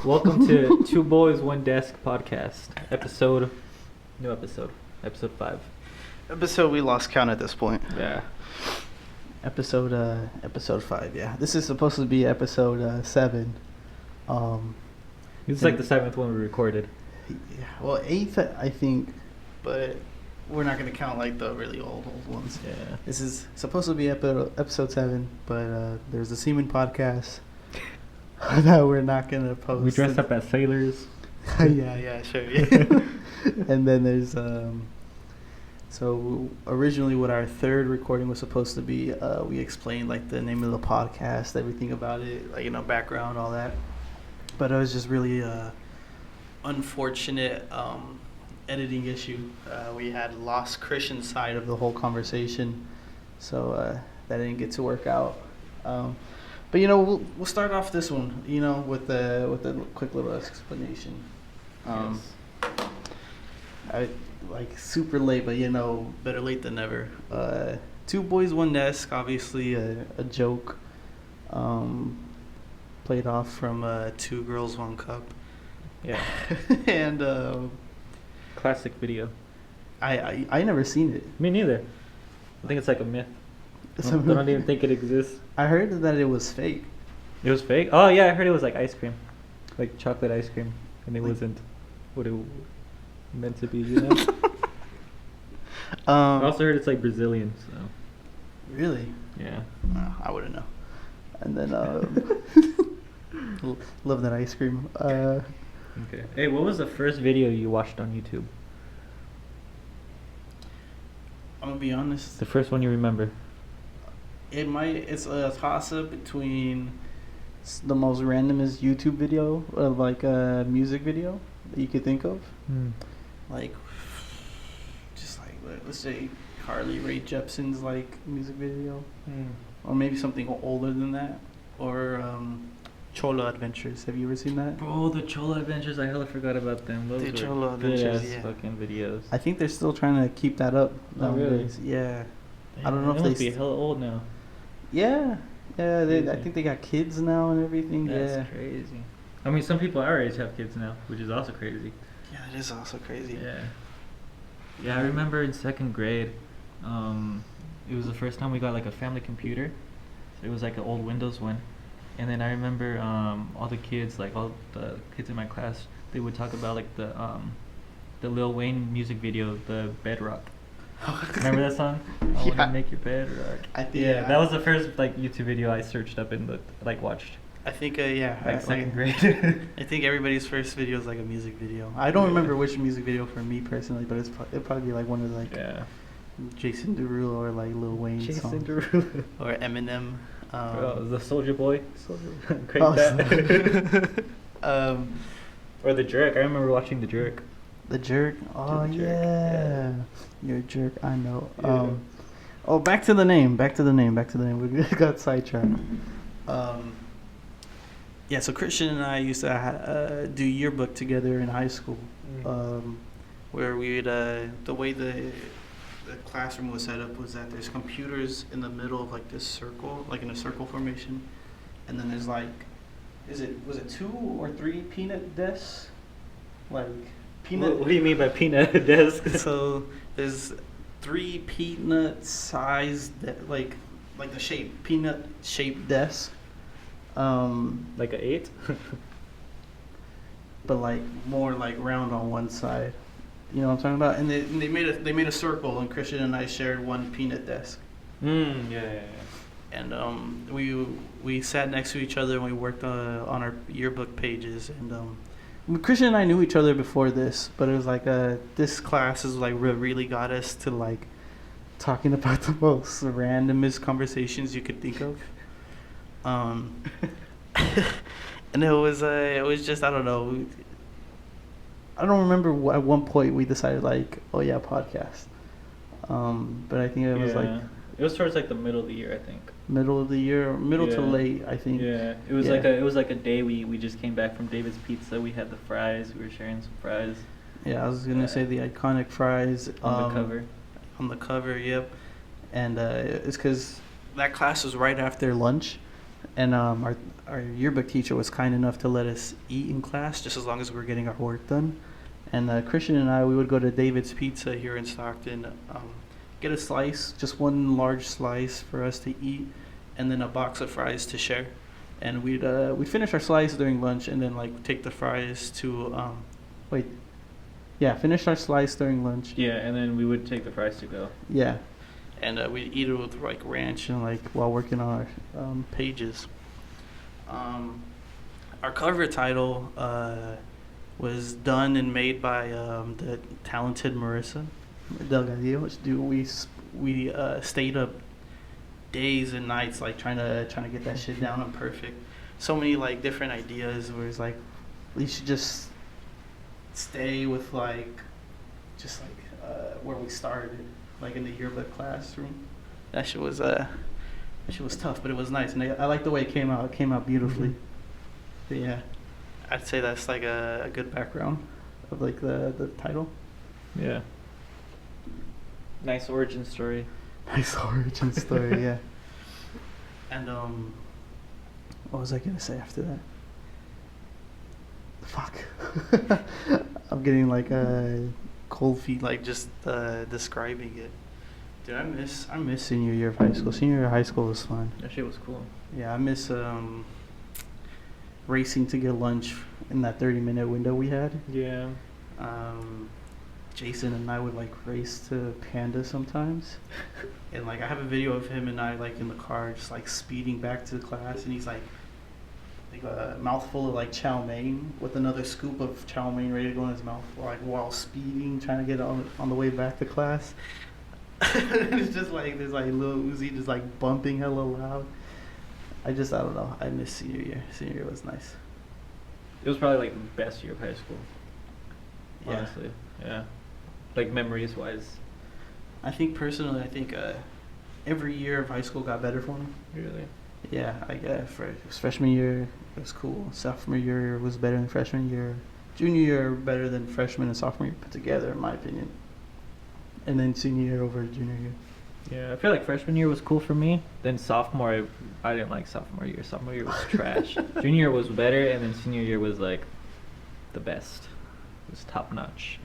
Welcome to Two Boys One Desk podcast, new episode 5. Episode we lost count at this point. Yeah. Episode 5. Yeah, this is supposed to be episode 7. It's like the 7th one we recorded. Yeah, well, 8th I think, but we're not gonna count like the really old ones. Yeah. This is supposed to be episode 7, but there's a semen podcast that we're not gonna post. We dressed up as sailors. yeah, sure. Yeah. And then there's so originally what our third recording was supposed to be, we explained like the name of the podcast, everything about it, like, background, all that. But it was just really unfortunate editing issue. We had lost Christian's side of the whole conversation, so that didn't get to work out. But we'll start off this one, with the quick little explanation. Yes. I like super late, but better late than never. 2 boys, 1 desk, obviously a joke. Played off from 2 girls, 1 cup. Yeah. And Classic video. I never seen it. Me neither. I think it's like a myth. I don't even think it exists. I heard that it was fake. It was fake? Oh yeah, I heard it was like ice cream. Like chocolate ice cream. And it wasn't what it meant to be, I also heard it's like Brazilian, so. Really? Yeah. I wouldn't know. And then love that ice cream. Okay. Hey, what was the first video you watched on YouTube? I'm gonna be honest. The first one you remember? It's a toss-up between the most randomest YouTube video of like a music video that you could think of. Like, just like, let's say Carly Rae Jepsen's like music video, or maybe something older than that, or Cholo Adventures. Have you ever seen that? Bro, the Cholo Adventures, I hella forgot about them. Those The were Cholo good Adventures, ass yeah. fucking videos. I think they're still trying to keep that up Oh, really? nowadays. Yeah. Damn, I don't know if they they must be hella old now. Yeah. I Crazy. think they got kids now and everything. That's crazy. I mean, some people our age have kids now, which is also crazy. Yeah, it is also crazy. Yeah, I remember in 2nd grade, it was the first time we got like a family computer. So it was like an old Windows one. And then I remember all the kids in my class, they would talk about like the Lil Wayne music video, the Bedrock. Remember that song? I wanna make your bedrock. Yeah, that was the first like YouTube video I searched up and watched. I think Like 2nd grade. I think everybody's first video is like a music video. I don't remember which music video for me personally, but it'd probably be like one of like Jason Derulo or like Lil Wayne songs. Derulo. Or Eminem. The Soldier Boy. Great Oh, that. Or The Jerk. I remember watching The Jerk. The Jerk. Oh, The Jerk, yeah. You're a jerk, I know. Yeah. Back to the name. We got sidetracked. Yeah, so Christian and I used to do yearbook together in high school, where we would, the way the classroom was set up was that there's computers in the middle of like this circle, like in a circle formation, and then there's like, was it 2 or 3 peanut desks? Like peanut. What do you mean by peanut desk? So there's 3 peanut-sized, like the shape, peanut-shaped desks. Like a 8? But like more like round on one side. You know what I'm talking about? And they made a circle, and Christian and I shared one peanut desk. Yeah. And we sat next to each other and we worked on our yearbook pages. And Christian and I knew each other before this, but it was like this class is like really got us to like talking about the most randomest conversations you could think of. And it was just, I don't know. I don't remember at one point we decided like, oh yeah, podcast. But I think it was like it was towards like the middle of the year, I think. Middle of the year, to late, I think. Yeah, it was like a day we just came back from David's Pizza. We had the fries. We were sharing some fries. Yeah, I was gonna say the iconic fries on the cover. On the cover, yep. And it's because that class was right after lunch, And our yearbook teacher was kind enough to let us eat in class just as long as we were getting our work done. And Christian and I, we would go to David's Pizza here in Stockton, get a slice, just one large slice for us to eat, and then a box of fries to share. And we'd finish our slice during lunch, and then like take the fries to finish our slice during lunch. Yeah, and then we would take the fries to go. Yeah, and we'd eat it with like ranch and like while working on our pages. Our cover title was done and made by the talented Marissa Delgadillo. We stayed up days and nights like trying to get that shit down and perfect. So many like different ideas where it's like we should just stay with like just like where we started, like in the yearbook classroom. That shit was tough, but it was nice, and I like the way it came out. It came out beautifully. Mm-hmm. But yeah, I'd say that's like a good background of like the title. Yeah. Nice origin story. Nice origin story, yeah. And what was I gonna say after that? Fuck. I'm getting like cold feet, like just describing it. Dude, I miss senior year of high school. Senior year of high school was fun. That shit was cool. Yeah, I miss racing to get lunch in that 30-minute window we had. Yeah. Jason and I would like race to Panda sometimes. And like I have a video of him and I like in the car just like speeding back to the class, and he's like a mouthful of like chow mein with another scoop of chow mein ready to go in his mouth, like while speeding, trying to get on the way back to class. It's just like there's like Lil Uzi just like bumping hella loud. I don't know. I miss senior year. Senior year was nice. It was probably like the best year of high school. Yeah. Honestly. Yeah. Like memories wise. I think personally, every year of high school got better for me. Really? Yeah, freshman year it was cool. Sophomore year was better than freshman year. Junior year better than freshman and sophomore year put together, in my opinion. And then senior year over junior year. Yeah, I feel like freshman year was cool for me. Then sophomore, I didn't like sophomore year. Sophomore year was trash. Junior year was better, and then senior year was like the best. It was top notch.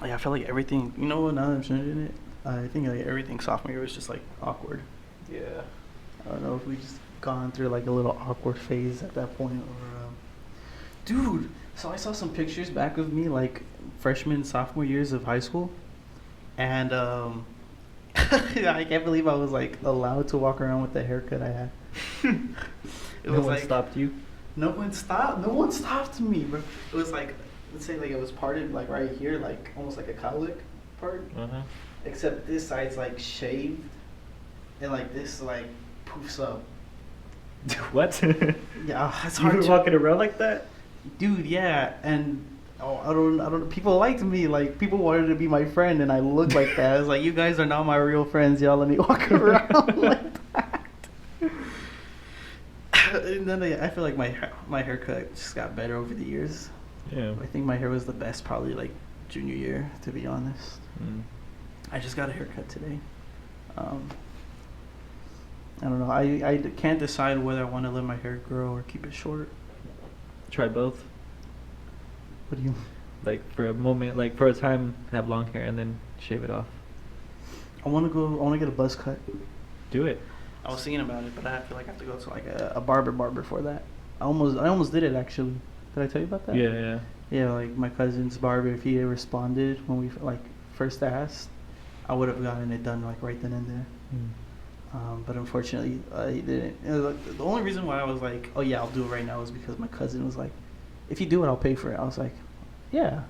Yeah, I felt like everything. You know what? Now that I'm saying it, I think like everything sophomore year was just like awkward. Yeah. I don't know if we just gone through like a little awkward phase at that point, or dude. So I saw some pictures back of me like freshman, sophomore years of high school, and I can't believe I was like allowed to walk around with the haircut I had. No one stopped you? No one stopped me, bro. It was like, let's say like it was parted like right here, like almost like a cowlick part. Uh-huh. Except this side's like shaved, and like this like poofs up. What? Yeah, it's You hard. were walking around like that? Dude, yeah, and I don't. People liked me. Like people wanted to be my friend, and I looked like that. I was like, you guys are not my real friends. Y'all let me walk around like that. And then I feel like my haircut just got better over the years. Yeah. I think my hair was the best probably like junior year, to be honest. Mm. I just got a haircut today. I don't know. I can't decide whether I want to let my hair grow or keep it short. Try both. What do you? Like for a moment, like for a time, have long hair and then shave it off. I want to get a buzz cut. Do it. I was thinking about it, but I feel like I have to go to like a barber for that. I almost did it actually. Did I tell you about that? Yeah, yeah. Yeah, like my cousin's barber, if he had responded when we like first asked, I would have gotten it done like right then and there. Mm. But unfortunately, he didn't. It was like, the only reason why I was like, oh yeah, I'll do it right now is because my cousin was like, if you do it, I'll pay for it. I was like, yeah.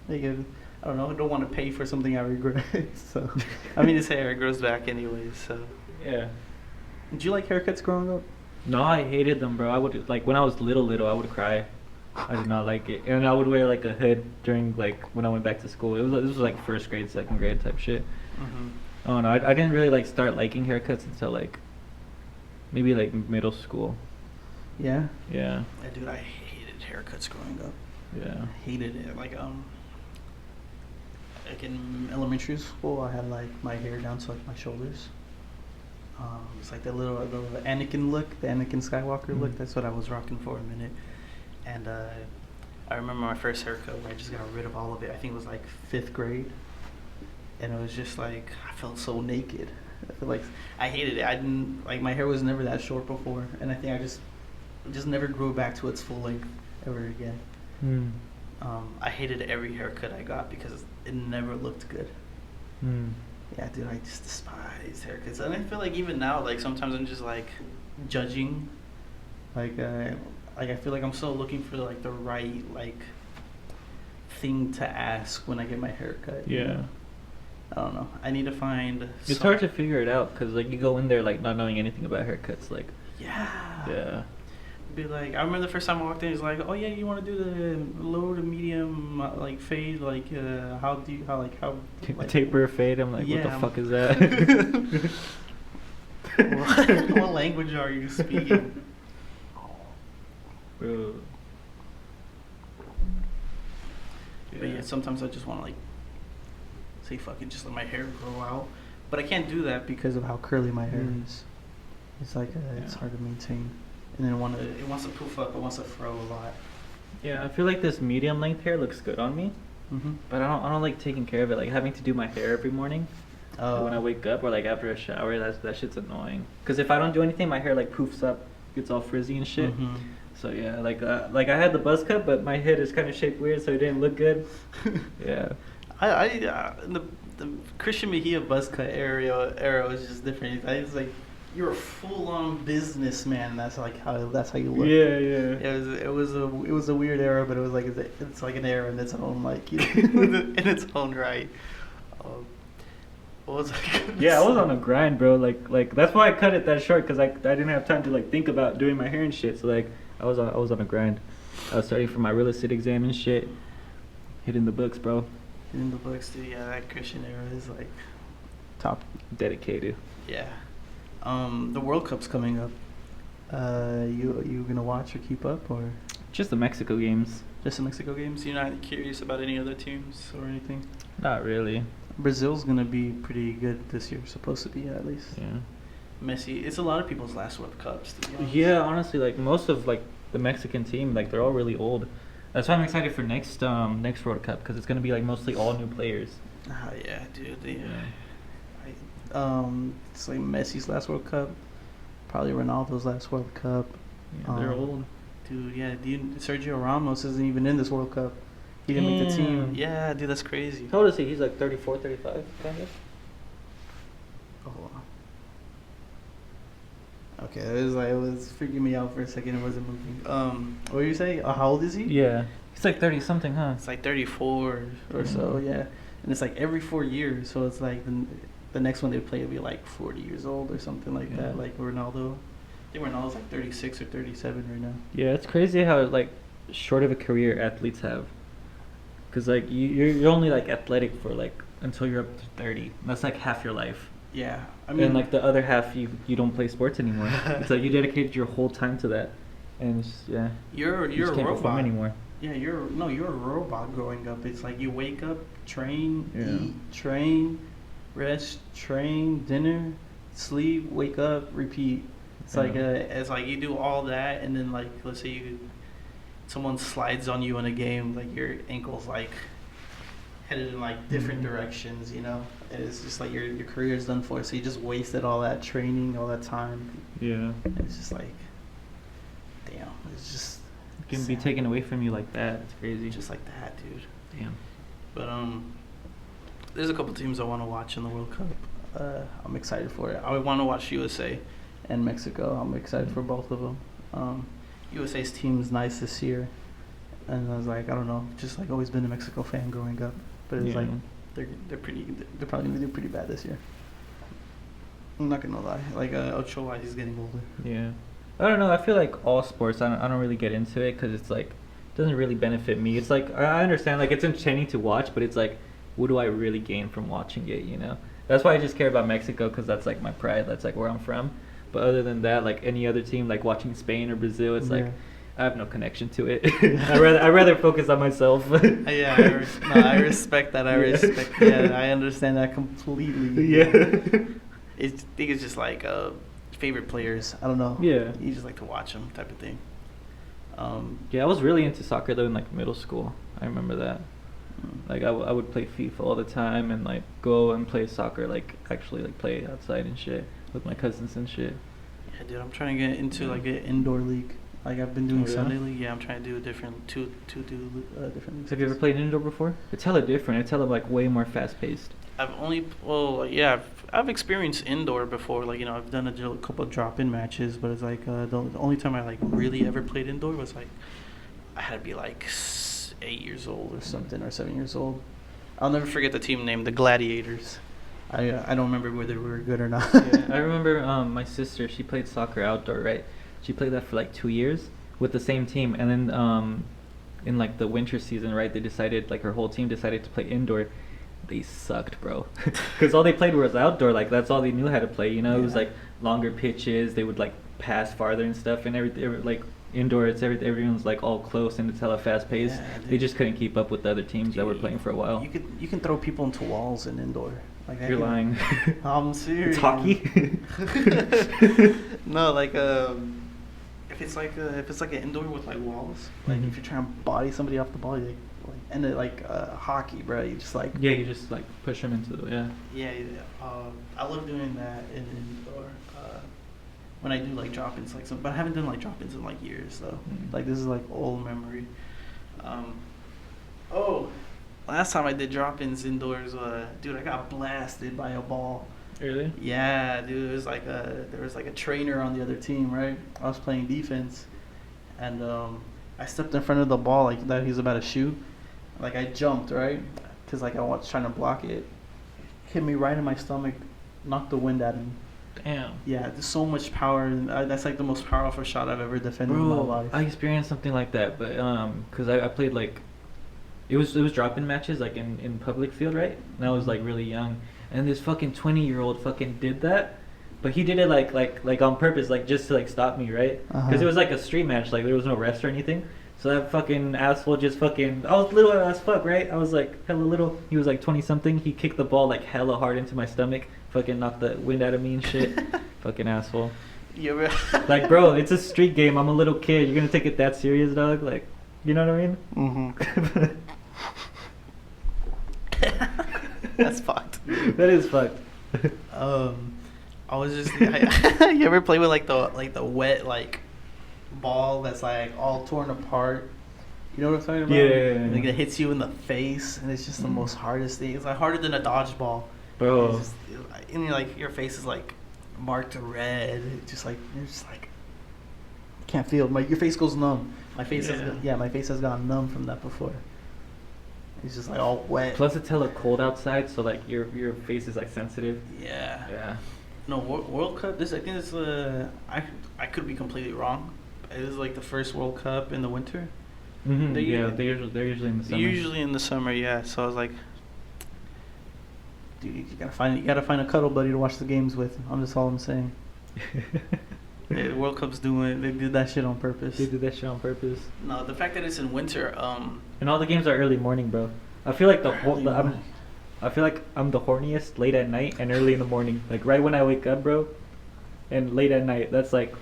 Like, I don't know. I don't want to pay for something I regret. So, I mean, his hair grows back anyways. So, Yeah. did you like haircuts growing up? No, I hated them, bro. I would like when I was little, I would cry. I did not like it, and I would wear like a hood during like when I went back to school. This was like first grade, second grade type shit. Mm-hmm. Oh no, I didn't really like start liking haircuts until like maybe like middle school. Yeah. Yeah. Yeah, dude, I hated haircuts growing up. Yeah. Hated it. Like in elementary school, I had like my hair down to like my shoulders. It's like the little Anakin look, the Anakin Skywalker look. Mhm. That's what I was rocking for a minute. And I remember my first haircut where I just got rid of all of it. I think it was like 5th grade. And it was just like, I felt so naked. I feel like I hated it. I didn't, like, my hair was never that short before. And I think I just never grew back to its full length ever again. Mm. I hated every haircut I got because it never looked good. Mm. Yeah, dude, I just despise haircuts. And I feel like even now, like, sometimes I'm just, like, judging. Like, I feel like I'm still looking for, like, the right, like, thing to ask when I get my hair cut. you Yeah. know? I don't know. I need to find It's hard to figure it out because like you go in there like not knowing anything about haircuts. Like, Yeah. Be like, I remember the first time I walked in, he's like, "Oh yeah, you want to do the low to medium like fade? Like, how like taper or fade. I'm like, what Yeah. the fuck is that? what language are you speaking?" Bro. But yeah, sometimes I just want to like say fuck it, just let my hair grow out. But I can't do that because of how curly my hair is. It's like it's Yeah. hard to maintain, and then it wants to poof up, it wants to fro a lot. Yeah, I feel like this medium length hair looks good on me, Mm-hmm. but I don't like taking care of it. Like having to do my hair every morning. Like, when I wake up or like after a shower, that shit's annoying. Cause if I don't do anything, my hair like poofs up, gets all frizzy and shit. Mhm. So yeah, like I had the buzz cut, but my head is kind of shaped weird, so it didn't look good. Yeah. The Christian Mejia buzz cut era was just different. It's like you're a full on businessman. That's how you look. Yeah, yeah. It was a weird era, but it was like it's like an era in its own like in its own right. What was I gonna Yeah, I was say? on a grind, bro. Like that's why I cut it that short, cause I didn't have time to like think about doing my hair and shit. So like I was on a grind. I was studying for my real estate exam and shit. Hitting the books, bro. In the books, dude, yeah, that Christian era is like top. Dedicated. Yeah. The World Cup's coming up. You gonna watch or keep up, or Just the Mexico games. just the Mexico games? You're not curious about any other teams or anything? Not really. Brazil's gonna be pretty good this year. Supposed to be at least. Yeah. Messi. It's a lot of people's last World Cups. To be honest. Yeah, honestly, like most of like the Mexican team, like they're all really old. That's why I'm excited for next World Cup because it's gonna be like mostly all new players. Ah, yeah, dude. Yeah. It's like Messi's last World Cup. Probably Ronaldo's last World Cup. Yeah, they're old. Dude, yeah. Sergio Ramos isn't even in this World Cup. He didn't make the team. Damn. Yeah, dude, that's crazy. How old is he? He's like 34, 35, kind of. Oh, hold on. Okay, it was freaking me out for a second. It wasn't moving. What were you saying? How old is he? Yeah. He's like 30 something, huh? It's like 34 or so, yeah. And it's like every 4 years, so it's like the next one they play will be like 40 years old or something like Yeah. that. Like Ronaldo. I think Ronaldo's like 36 or 37 right now. Yeah, it's crazy how like short of a career athletes have. Cause like you're only like athletic for like until you're up to 30. That's like half your life. Yeah, I mean, And like the other half you don't play sports anymore. It's like you dedicated your whole time to that, and it's, yeah. you're You just a can't perform robot anymore. Yeah, you're a robot growing up. It's like you wake up, train, Yeah. eat, train, rest, train, dinner, sleep, wake up, repeat. It's like Yeah. it's like you do all that, and then like let's say someone slides on you in a game, like your ankle's like headed in like different Mhm. directions, you know. And it's just like your career is done for. So you just wasted all that training, all that time. Yeah. And it's just like, damn, it's just It can be sad. taken away from you like that. It's crazy. Just like that, dude. Damn. But there's a couple teams I want to watch in the World Cup. I'm excited for it. I want to watch USA and Mexico. I'm excited for both of them. USA's team's nice this year, and I was like, I don't know, just like always been a Mexico fan growing up, but it's Yeah. like they're probably gonna do pretty bad this year. I'm not gonna lie. Like Ochoa, he's getting older. Yeah. I don't know. I feel like all sports, I don't really get into it because it's like, it doesn't really benefit me. It's like, I understand, like, it's entertaining to watch, but it's like, what do I really gain from watching it, you know? That's why I just care about Mexico because that's like my pride. That's like where I'm from. But other than that, like any other team, like watching Spain or Brazil, it's like, Yeah. I have no connection to it. I'd rather focus on myself. Yeah, I respect that. I respect. Yeah, I understand that completely. Yeah. I think it's just like favorite players. I don't know. Yeah. You just like to watch them type of thing. Yeah, I was really into soccer though in like middle school. I remember that. Like I would play FIFA all the time and like go and play soccer, like actually like play outside and shit with my cousins and shit. Yeah, dude, I'm trying to get into like an indoor league. Like I've been doing Oh, yeah? Sunday league. Yeah, I'm trying to do a different different leagues. Have you ever played indoor before? It's hella different. It's hella like way more fast paced. I've experienced indoor before. Like, you know, I've done a couple of drop-in matches, but it's like the only time I like really ever played indoor was like I had to be like 8 years old or something, or 7 years old. I'll never forget the team name, the Gladiators. I don't remember whether we were good or not. Yeah, I remember my sister. She played soccer outdoor, right? She played that for like 2 years with the same team, and then in like the winter season, right? They decided, like her whole team decided to play indoor. They sucked, bro, because all they played was outdoor. Like that's all they knew how to play. You know, it was like longer pitches. They would like pass farther and stuff, and everything like indoor. Everyone's like all close and it's hella fast paced. Yeah, they just couldn't keep up with the other teams that were playing for a while. You can throw people into walls in indoor. Like You're lying. I'm serious. It's hockey. No, like if it's like an indoor with like walls, like if you're trying to body somebody off the ball, and it like hockey, bro. You just like Yeah, you just like push them into the yeah. I love doing that in indoor. When I do like drop-ins, like but I haven't done like drop-ins in like years though. Like this is like old memory. Last time I did drop-ins indoors, dude, I got blasted by a ball. Really? Yeah, dude, it was like there was like a trainer on the other team, right? I was playing defense, and I stepped in front of the ball like that he was about to shoot. Like I jumped, right? Because like I was trying to block it. Hit me right in my stomach, knocked the wind out of me. Damn. Yeah, there's so much power. And that's like the most powerful shot I've ever defended in my life. I experienced something like that, but cause I played like, it was drop-in matches like in public field, right? And I was like really young, and this fucking 20-year-old fucking did that, but he did it like on purpose, like just to like stop me, right? Cause it was like a street match, like there was no refs or anything. So that fucking asshole just fucking, I was little as fuck, right? I was like hella little. He was like 20 something. He kicked the ball like hella hard into my stomach. Fucking knocked the wind out of me and shit. Fucking asshole. Yeah, like, bro, it's a street game. I'm a little kid. You're gonna take it that serious, dog? Like, you know what I mean? That's fucked. That is fucked. I was just you ever play with like the wet like ball that's like all torn apart? You know what I'm talking about? Yeah. Like it hits you in the face, and it's just the most hardest thing. It's like harder than a dodgeball. Bro. And you're like your face is like marked red. It's just like you're just like can't feel. Your face goes numb. My face my face has gone numb from that before. It's just like all wet. Plus it's hella cold outside, so like your face is like sensitive. Yeah. Yeah. No, World Cup. I think it's I could be completely wrong. It is like the first World Cup in the winter. Mm-hmm. They're usually in the summer. Usually in the summer, yeah. So I was like, dude, you gotta find a cuddle buddy to watch the games with. That's all I'm saying. The World Cup's they did that shit on purpose. They did that shit on purpose. No, the fact that it's in winter. And all the games are early morning, bro. I feel like I feel like I'm the horniest late at night and early in the morning. Like right when I wake up, bro, and late at night. That's like,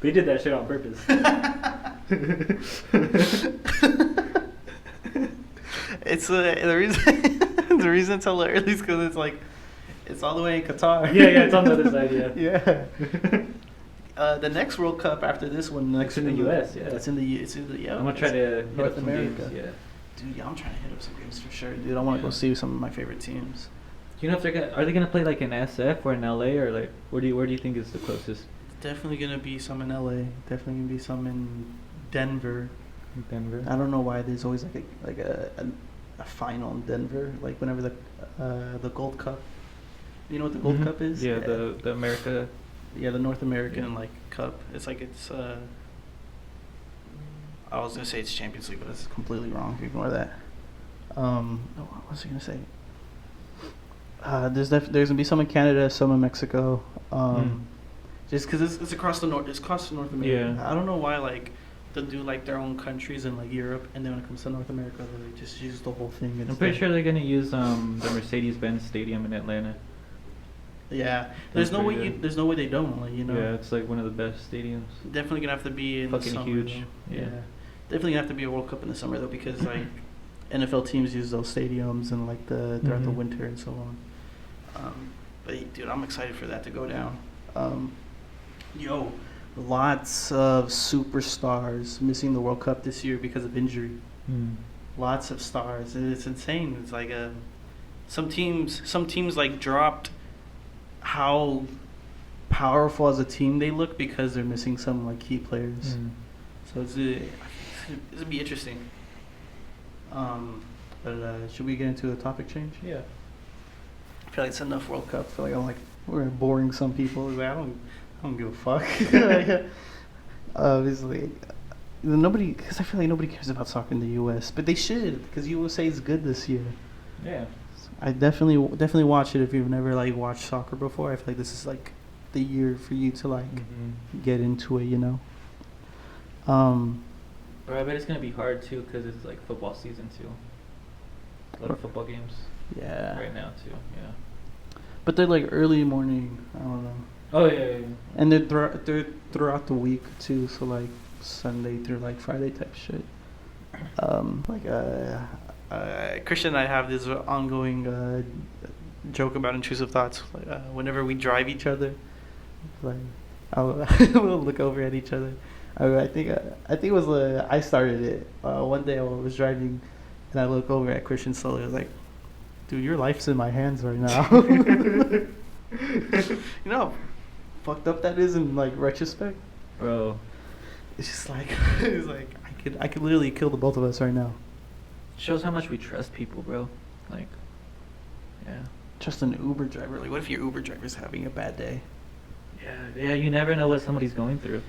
they did that shit on purpose. It's the reason the reason it's hella early is because it's all the way in Qatar. Yeah, it's on the other side. Yeah. Yeah. The next World Cup after this one, it's in the U.S. Yeah, it's in the yeah. I'm gonna try to North America. Games, yeah. Dude, yeah, I'm trying to hit up some games for sure, dude. I want to go see some of my favorite teams. Do you know if are they gonna play like in SF or in LA, or like where do you think is the closest? Definitely gonna be some in LA. Definitely gonna be some in Denver. Denver. I don't know why there's always like a final in Denver. Like whenever the Gold Cup. You know what the Gold Cup is? Yeah, the America. Yeah, the North American like cup. It's like I was gonna say it's Champions League, but it's completely wrong. Ignore that. What was I gonna say? There's gonna be some in Canada, some in Mexico. Just because it's across the North. It's across North America. Yeah. I don't know why like they'll do like their own countries in like Europe, and then when it comes to North America, they just use the whole thing. I'm pretty sure they're gonna use the Mercedes-Benz Stadium in Atlanta. Yeah, there's no way pretty good. there's no way they don't. Like, you know. Yeah, it's like one of the best stadiums. Definitely gonna have to be in the Fucking summer. huge. Though. Yeah. Definitely gonna have to be a World Cup in the summer though, because like NFL teams use those stadiums and like throughout the Mhm. winter and so on. But dude, I'm excited for that to go down. Yo, lots of superstars missing the World Cup this year because of injury. Mm. Lots of stars. It's insane. It's like some teams like dropped how powerful as a team they look because they're missing some like key players. Mm. So it's gonna be interesting. But should we get into a topic change? Yeah. I feel like it's enough World Cup. I feel like we're boring some people. Like, I don't give a fuck. Obviously, nobody, because I feel like nobody cares about soccer in the U.S. But they should, because USA is good this year. Yeah. I definitely watch it if you've never like watched soccer before. I feel like this is like the year for you to like Mm-hmm. get into it. You know. But I bet it's gonna be hard too, because it's like football season too. A lot of football games Yeah. right now too. Yeah. But they're like early morning. I don't know. Oh yeah. And they're throughout the week too, so like Sunday through like Friday type shit. Christian and I have this ongoing joke about intrusive thoughts. Like, whenever we drive each other, like we'll look over at each other. I think it was I started it one day. I was driving, and I look over at Christian slowly. I was like, "Dude, your life's in my hands right now." You know how fucked up that is in like retrospect. Bro. It's just like it's like I could literally kill the both of us right now. Shows how much we trust people, bro. Like, yeah. Just an Uber driver. Like, what if your Uber driver's having a bad day? Yeah, you never know what somebody's going through.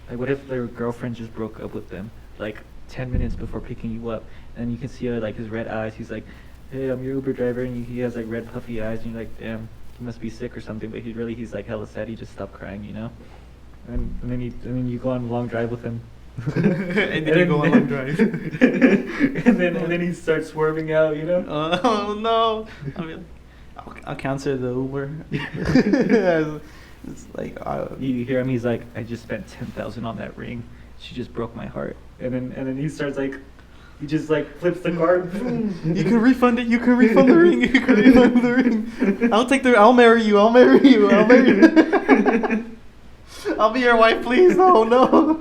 Like, what if their girlfriend just broke up with them, like, 10 minutes before picking you up, and you can see, like, his red eyes. He's like, hey, I'm your Uber driver, and he has, like, red puffy eyes, and you're like, damn, he must be sick or something, but he's, like, hella sad. He just stopped crying, you know? And then you go on a long drive with him. And then you go on a long drive. and then he starts swerving out, you know? Oh, no. I mean, I'll cancel the Uber. It's like you hear him. He's like, I just spent 10,000 on that ring. She just broke my heart. And then he starts like, he just like flips the card. You can refund it. You can refund the ring. You can refund the ring. I'll marry you. I'll marry you. I'll marry you. I'll be your wife, please. No.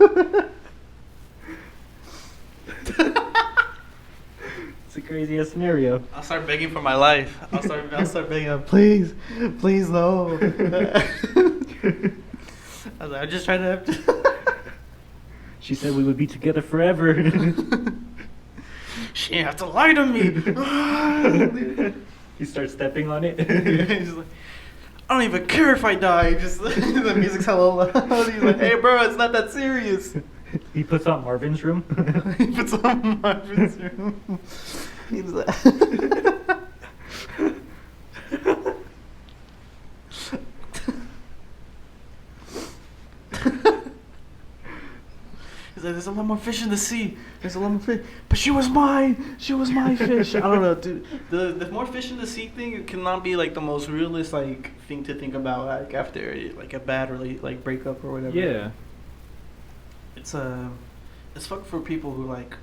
It's a crazy ass scenario. I'll start begging for my life. I'll start begging. Please, no. I was like, I'm just trying to have. She said we would be together forever. She didn't have to lie to me. He starts stepping on it. He's like, I don't even care if I die. Just the music's hella loud. He's like, hey, bro, it's not that serious. He puts on Marvin's Room. He puts on Marvin's Room. He's like, he's like, there's a lot more fish in the sea. There's a lot more fish. But she was mine. She was my fish. I don't know, dude. The more fish in the sea thing cannot be like the most realist like thing to think about like after like a bad like breakup or whatever. Yeah. It's fucked for people who like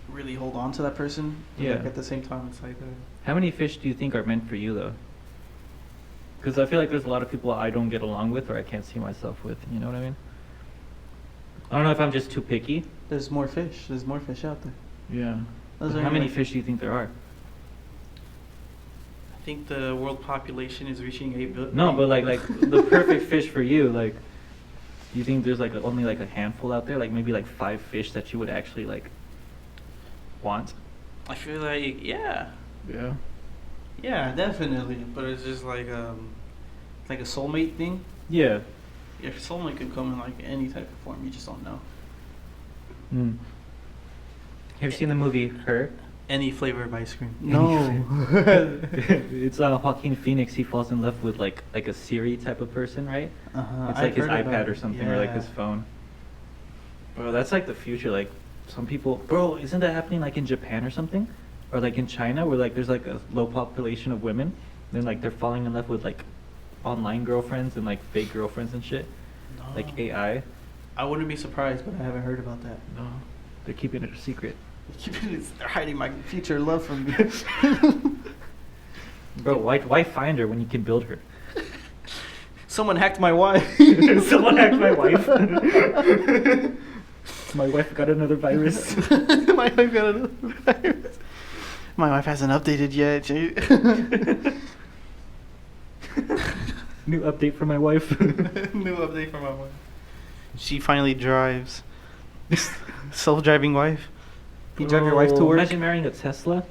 really hold on to that person. Yeah. Like, at the same time, it's like. How many fish do you think are meant for you though? Because I feel like there's a lot of people I don't get along with or I can't see myself with. You know what I mean? I don't know if I'm just too picky. There's more fish. There's more fish out there. Yeah. Those How are many like- fish do you think there are? I think the world population is reaching 8 billion. No, but like the perfect fish for you, like, do you think there's like only like a handful out there, like maybe like 5 fish that you would actually like want? I feel like Yeah. yeah, definitely. But it's just like a soulmate thing. Yeah. Your soulmate can come in like any type of form. You just don't know. Mm. Have you seen the movie Her? Any flavor of ice cream. It's Joaquin Phoenix. He falls in love with like a Siri type of person, right? It's like his iPad or something, or like his phone. Bro, that's like the future. Like some people, bro, isn't that happening like in Japan or something, or like in China, where like there's like a low population of women, then like they're falling in love with like online girlfriends and like fake girlfriends and shit, like No. AI. I wouldn't be surprised, but I haven't heard about that. No, they're keeping it a secret. They're hiding my future love from me. Bro, why find her when you can build her? Someone hacked my wife. Someone hacked my wife. My wife got another virus. My wife got another virus. My wife hasn't updated yet. New update for my wife. New update for my wife. She finally drives. Self-driving wife. You drive your wife to Bro, work? Imagine marrying a Tesla.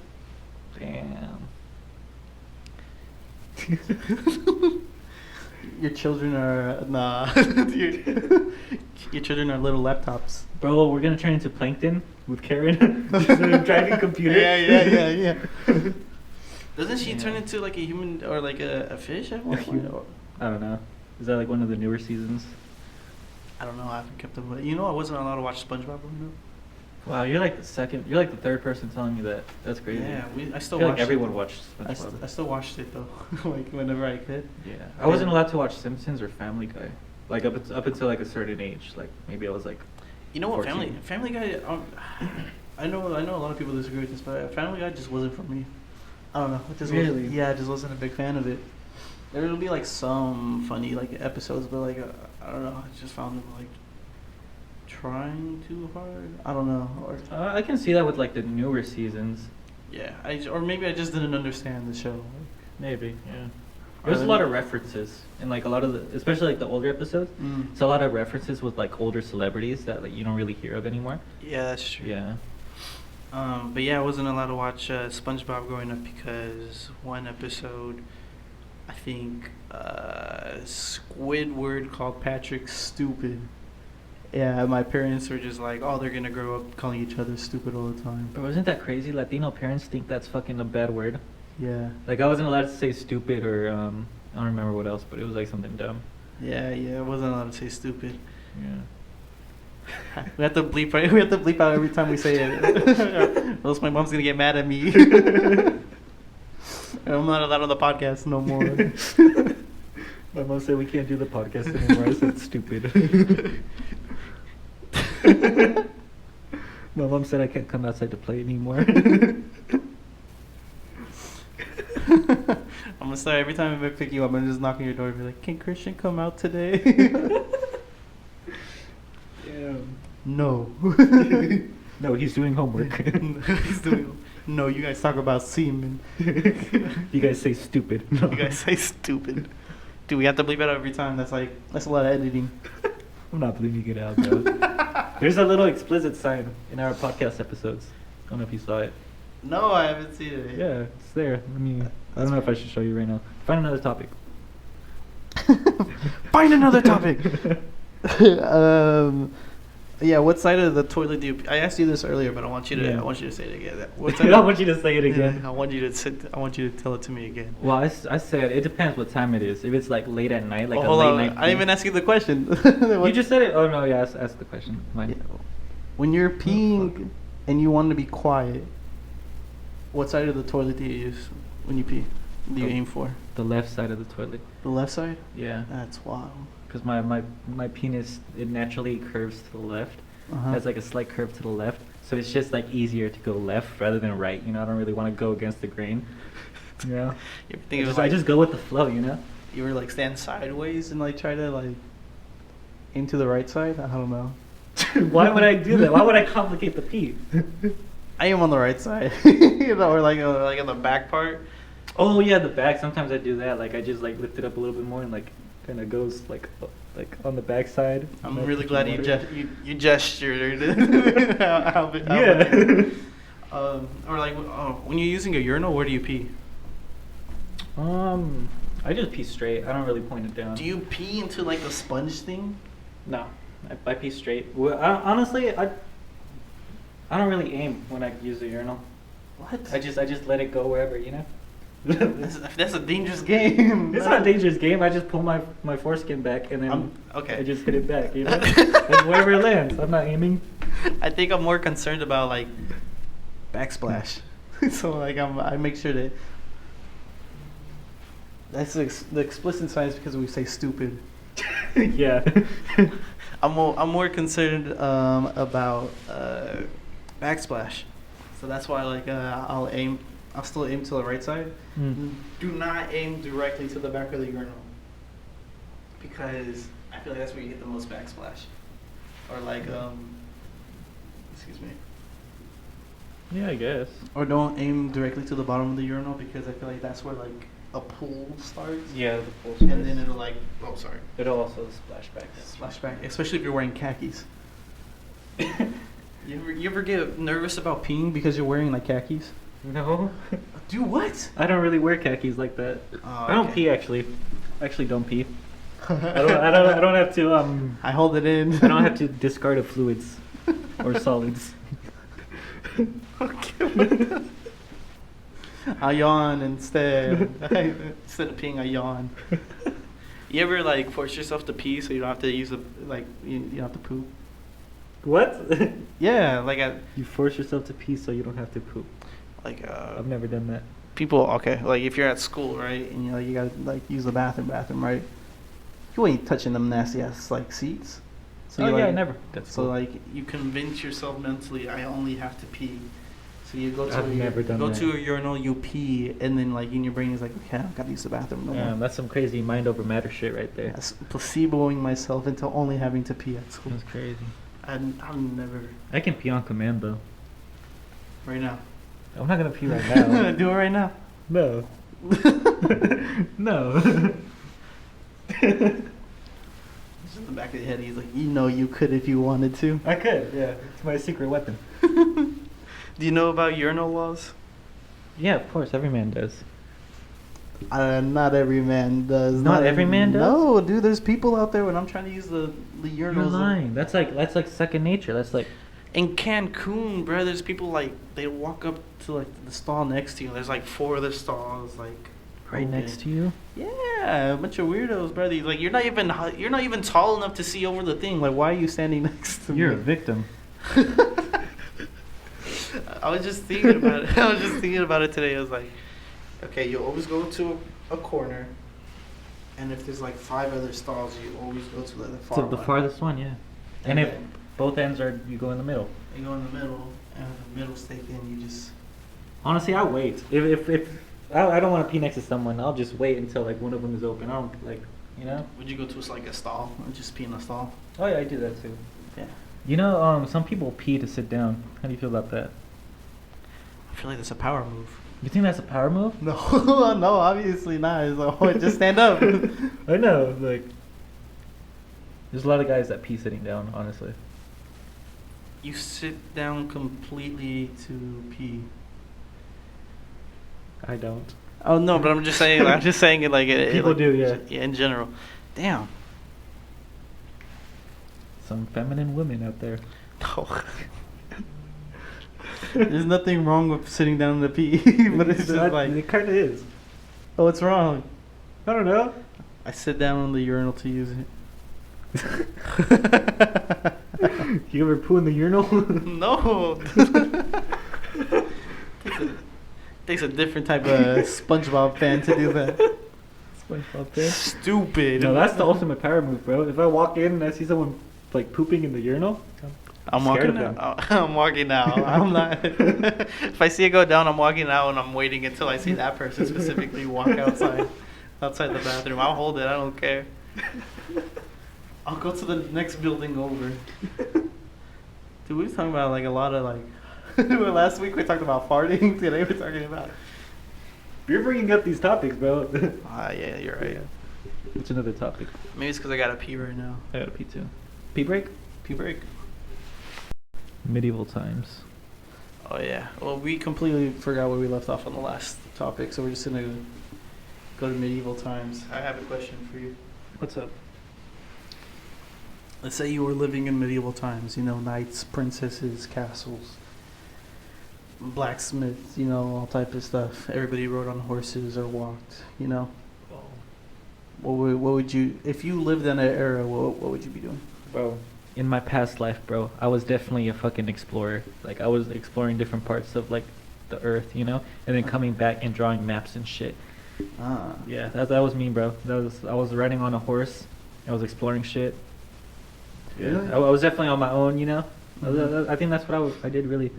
Damn. Your children are your children are little laptops. Bro, we're gonna turn into Plankton with Karen. Just a driving computer. Yeah. Doesn't she Yeah. turn into like a human or like a fish at one point? I don't know. Is that like one of the newer seasons? I don't know. I haven't kept up with it. You know, I wasn't allowed to watch SpongeBob growing up. Wow, you're like the third person telling me that. That's crazy. Yeah, I I still feel watched like everyone it. watched I SpongeBob. still watched it though, like whenever I could. Yeah, I wasn't allowed to watch Simpsons or Family Guy. Like up until like a certain age. Like maybe I was like. You know what? 14. Family Guy. I know a lot of people disagree with this, but Family Guy just wasn't for me. I don't know. It just Really? wasn't, yeah, I just wasn't a big fan of it. There will be like some funny like episodes, but like I don't know. I just found them like trying too hard. I don't know. Or I can see that with like the newer seasons. yeah, or maybe I just didn't understand the show. Maybe, yeah. There's a lot of references in like a lot of the, especially like the older episodes. Mm. It's a lot of references with like older celebrities that like you don't really hear of anymore. Yeah, that's true. Yeah. But yeah, I wasn't allowed to watch SpongeBob growing up because one episode, I think Squidward called Patrick stupid. Yeah, my parents were just like, oh, they're gonna grow up calling each other stupid all the time. But wasn't that crazy? Latino parents think that's fucking a bad word. Yeah. Like I wasn't allowed to say stupid or I don't remember what else, but it was like something dumb. Yeah, I wasn't allowed to say stupid. Yeah. We have to bleep. We have to bleep out every time we say it, or else my mom's gonna get mad at me. I'm not allowed on the podcast no more. My mom said we can't do the podcast anymore. I said stupid. My mom said I can't come outside to play anymore. I'm gonna start every time I pick you up. I'm gonna just knock on your door and be like, "Can Christian come out today?" No. No, he's doing homework. He's doing. No, you guys talk about semen. You guys say stupid. No. You guys say stupid. Dude, we have to bleep it out every time. That's a lot of editing. I'm not bleeping it out, bro. There's a little explicit sign in our podcast episodes. I don't know if you saw it. No, I haven't seen it. Yeah, it's there. I don't know if I should show you right now. Find another topic. Find another topic. Yeah, what side of the toilet do you? I asked you this earlier, but I want you to. Yeah. I want you to say it again. What I side don't want you to say it again. I want you to tell it to me again. Well, I said it depends what time it is. If it's like late at night, like Oh, a hold late on. night. I didn't even ask you the question. You just said it. Oh no, yeah, ask the question. Mine. Yeah. When you're peeing and you want to be quiet, what side of the toilet do you use when you pee? What do you aim for? The left side of the toilet. The left side? Yeah. That's wild. Because my penis, it naturally curves to the left. Uh-huh. Has like a slight curve to the left, so it's just like easier to go left rather than right. You know, I don't really want to go against the grain. You know, You ever think of I just go with the flow. You know. you were like stand sideways and like try to like aim to the right side? I don't know. Why would I do that? Why would I complicate the pee? I am on the right side, you know, or like on the back part. Oh yeah, the back. Sometimes I do that. Like I just like lift it up a little bit more and like kind of goes like on the back side. I'm really glad you gestured. Yeah. Or like when you're using a urinal, where do you pee? I just pee straight. I don't really point it down. Do you pee into like the sponge thing? No, I pee straight. Well, honestly, I don't really aim when I use a urinal. What? I just let it go wherever, you know. That's a dangerous game. It's not a dangerous game. I just pull my foreskin back and then okay. I just hit it back, you know. And wherever it lands, I'm not aiming. I think I'm more concerned about like backsplash. So like I make sure that That's the explicit signs because we say stupid. Yeah. I'm more concerned about backsplash, so that's why like I'll still aim to the right side. Mm. Do not aim directly to the back of the urinal because I feel like that's where you get the most backsplash, or like excuse me. Yeah, I guess. Or don't aim directly to the bottom of the urinal because I feel like that's where like a pool starts. Yeah, the pool. And then it'll like, oh sorry, It'll also splash back. splash back, especially if you're wearing khakis. You ever get nervous about peeing because you're wearing like khakis? No. Do what? I don't really wear khakis like that. Oh, I don't okay. pee actually. I actually don't pee. I don't have to I hold it in. I don't have to discard of fluids or solids. Okay. I yawn instead. Instead of peeing, I yawn. You ever like force yourself to pee so you don't have to use you don't have to poop? What? Yeah, like You force yourself to pee so you don't have to poop. like I've never done that. people. Okay, like if you're at school, right, and you gotta like use the bathroom, right? You ain't touching them nasty ass like seats. So Oh you, yeah, like, never. That's So cool. like you convince yourself mentally, I only have to pee. So you go to I've never done that. to a urinal, you pee, and then like in your brain is like, okay, I don't gotta use the bathroom no more. That's some crazy mind over matter shit right there. That's placeboing myself into only having to pee at school. That's crazy. I'm never I can pee on command though. right now. I'm not gonna pee right now. Do it right now. No. No. Just in the back of the head, he's like, you know, you could if you wanted to. I could. Yeah, it's my secret weapon. Do you know about urinal laws? Yeah, of course, every man does. Not every man does. Not every man does? No, dude. There's people out there when I'm trying to use the urinals. You're lying. That's like second nature. That's like In Cancun, bro, there's people like they walk up to like the stall next to you. There's like 4 other stalls like right next to you. Yeah, a bunch of weirdos, bro. Like you're not even tall enough to see over the thing. Like why are you standing next to me? You're a victim. I was just thinking about it. I was just thinking about it today. I was like, okay, you always go to a corner, and if there's like 5 other stalls, you always go to the far So the one. farthest one, yeah. And if both ends are, you go in the middle. You go in the middle, and if the middle's taken, you just. Honestly, I wait. If I don't want to pee next to someone, I'll just wait until like one of them is open. I don't like, you know. Would you go to like a stall or just pee in a stall? Oh yeah, I do that too. Yeah. You know, some people pee to sit down. How do you feel about that? I feel like that's a power move. You think that's a power move? No, no, obviously not. It's like, oh, just stand up. I know, like, there's a lot of guys that pee sitting down, honestly. You sit down completely to pee. I don't. Oh no, but I'm just saying. I'm just saying it like People like, do, yeah. In general. Damn. Some feminine women out there. No. There's nothing wrong with sitting down to pee, but it's just like, it kind of is. oh, what's wrong? I don't know. I sit down on the urinal to use it. You ever poo in the urinal? No. Takes a different type of SpongeBob fan to do that. SpongeBob fan. Stupid. No, that's the ultimate power move, bro. If I walk in and I see someone like pooping in the urinal, I'm scared walking of them. out. I'm walking out. I'm not. If I see it go down, I'm walking out, and I'm waiting until I see that person specifically walk outside the bathroom. I'll hold it. I don't care. I'll go to the next building over. Dude, we were talking about like a lot of like. Last week we talked about farting. Today we're talking about. You're bringing up these topics, bro. Yeah, you're right. It's another topic. Maybe it's because I gotta pee right now. I gotta pee too. Pee break? Pee break. Medieval times. Oh yeah. Well, we completely forgot where we left off on the last topic, so we're just gonna go to medieval times. I have a question for you. What's up? Let's say you were living in medieval times. You know, knights, princesses, castles, blacksmiths. You know, all type of stuff. Everybody rode on horses or walked. You know. What would you, if you lived in that era? What would you be doing? Bro, in my past life, bro, I was definitely a fucking explorer. Like, I was exploring different parts of, like, the earth, you know? And then coming back and drawing maps and shit. Ah. Yeah, that was me, bro. I was riding on a horse. I was exploring shit. Really? I was definitely on my own, you know. I think that's what I did really.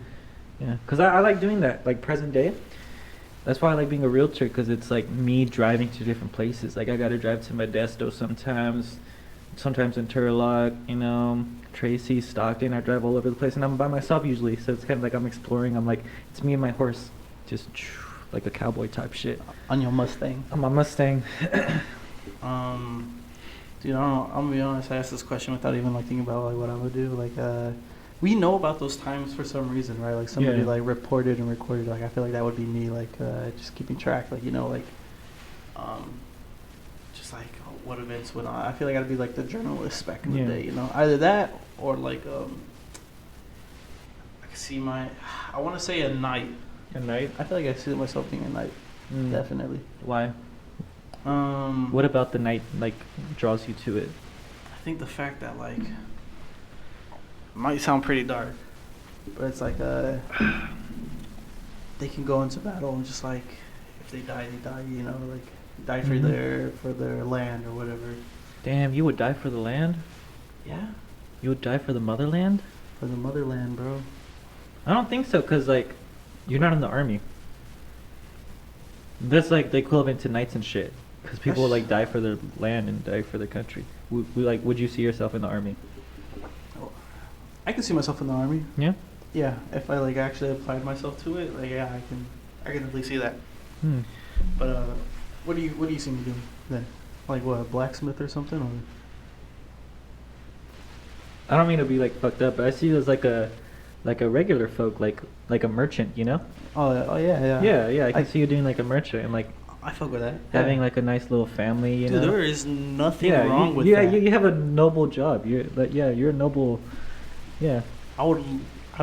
Yeah, cause I like doing that, like present day. That's why I like being a realtor, cause it's like me driving to different places. Like I gotta drive to Modesto sometimes in Turlock, you know, Tracy, Stockton. I drive all over the place, and I'm by myself usually. So it's kind of like I'm exploring. I'm like, it's me and my horse, just like a cowboy type shit. On your Mustang. On my Mustang. Dude, I don't know. I'm gonna be honest. I asked this question without even like thinking about like what I would do. Like, we know about those times for some reason, right? Like somebody Yeah. like reported and recorded. Like I feel like that would be me. Like, just keeping track. Like just like what events went on. I feel like I'd be like the journalist back in the Yeah. day. You know, either that or like I could see I want to say a night. At night. I feel like I see myself being a night. Mm. Definitely. Why? What about the night like draws you to it? I think the fact that like might sound pretty dark, but it's like they can go into battle and just like if they die, they die. You know, like die for Mhm. their land or whatever. Damn, you would die for the land? Yeah, You would die for the motherland? for the motherland, bro. I don't think so, cause like, you're not in the army. That's like the equivalent to knights and shit. Cause people like die for their land and die for their country. Would you see yourself in the army? I can see myself in the army. Yeah. Yeah, if I like actually applied myself to it, like yeah, I can definitely see that. Hmm. But what do you see me doing then? Like what, a blacksmith or something? Or I don't mean to be like fucked up, but I see you as like a regular folk, like a merchant, you know? oh yeah. Yeah. I can see you doing like a merchant and like I fuck with that. having Yeah. like a nice little family, you Dude, know? there is nothing Yeah, wrong with yeah, that. you have a noble job. You're like, yeah, you're a noble. Yeah, I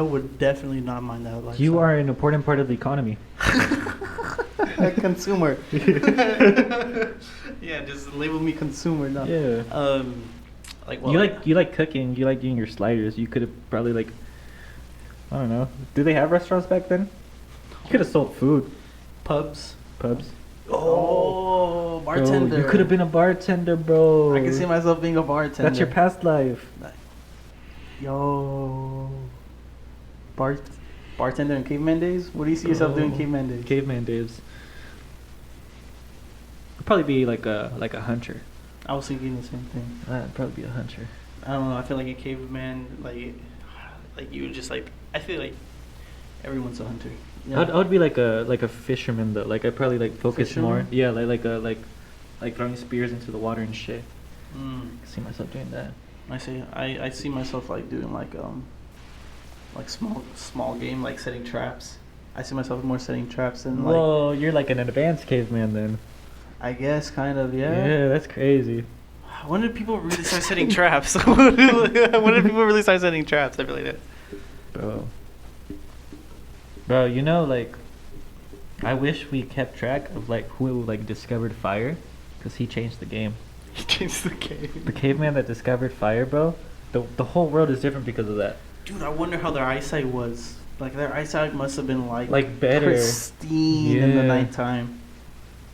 would definitely not mind that lifestyle. you are an important part of the economy. a consumer. Yeah, just label me consumer now. Yeah. Like what? You like cooking. You like doing your sliders. You could have probably like, I don't know. Did they have restaurants back then? You could have sold food. pubs. Bro, Oh, bartender. you could have been a bartender, bro. I can see myself being a bartender. That's your past life. Yo. Bartender in caveman days? What do you see yourself doing in caveman days? Caveman days. I'd probably be like a hunter. I was thinking the same thing. I'd probably be a hunter. I don't know. I feel like a caveman, like you would just like. I feel like everyone's a hunter. Yeah. I would be like a fisherman though. Like I'd probably like focus more. Fisherman? Yeah, like throwing spears into the water and shit. Mm. I see myself doing that. I see myself like doing like small game, like setting traps. I see myself more setting traps than like. Whoa, you're like an advanced caveman then. I guess kind of, yeah. Yeah, that's crazy. When did people really start setting traps? When did people really start setting traps? I feel like that. Bro, you know, like, I wish we kept track of like who like discovered fire, cause he changed the game. He changed the game. The caveman that discovered fire, bro. The whole world is different because of that. Dude, I wonder how their eyesight was. Like their eyesight must have been like better. pristine in the Yeah. nighttime.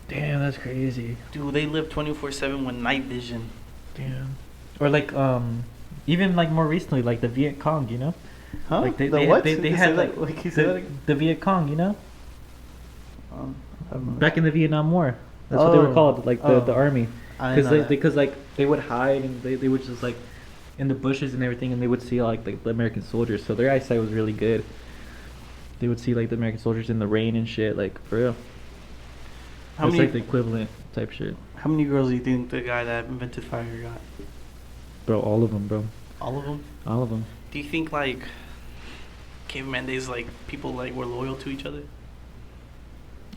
Damn, that's crazy. Dude, they live 24/7 with night vision. Damn. Or like even like more recently, like the Viet Cong, you know? Huh? Like the they what? had You like said that- like you said that again? the Viet Cong, you know? I don't know. Back in the Vietnam War. That's what they were Oh. called, like the Oh. army. I didn't know that. Because like they would hide and they would just like in the bushes and everything, and they would see like the American soldiers. So their eyesight was really good. They would see like the American soldiers in the rain and shit, like for real. How It's many like the equivalent type shit. how many girls do you think the guy that invented fire got? Bro, all of them, bro. All of them? All of them. Do you think like caveman days like people like were loyal to each other?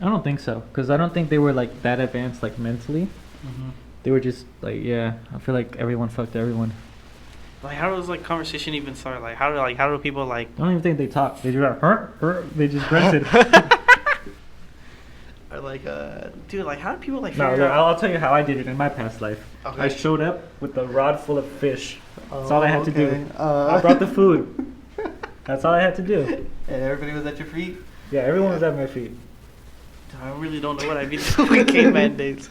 I don't think so, because I don't think they were like that advanced like mentally. Mm-hmm. They were just like, yeah, I feel like everyone fucked everyone. Like how does like conversation even start? Like how do people like I don't even think they talked. They just they just grunted. or like dude, like how do people like No, figure out? I'll tell you how I did it in my past life. Okay. I showed up with a rod full of fish. That's all I had to do. okay. I brought the food. That's all I had to do. And everybody was at your feet. Yeah, everyone was at my feet. I really don't know what I'd be doing caveman days.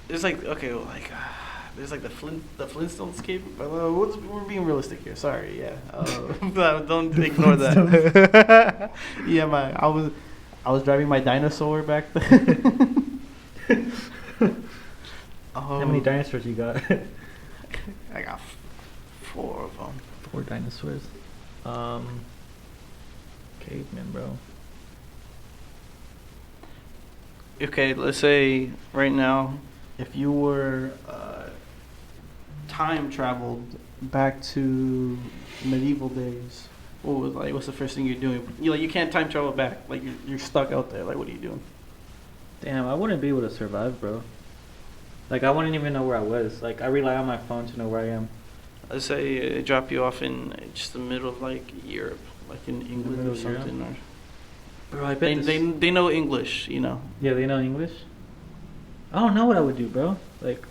There's like okay, well, like there's like the Flintstones cave. We're being realistic here. Sorry, yeah. Don't ignore that. Yeah, I was driving my dinosaur back then. How many dinosaurs you got? I got 4 of them. 4 dinosaurs. Caveman, bro. Okay, let's say right now. If you were time traveled back to medieval days, what's the first thing you're doing? You can't time travel back. Like you're stuck out there. Like what are you doing? Damn, I wouldn't be able to survive, bro. Like, I wouldn't even know where I was. Like, I rely on my phone to know where I am. Let's say drop you off in just the middle of like Europe, like in England middle or of something. Or Bro, I bet they know English, you know. Yeah, they know English? I don't know what I would do, bro. Like,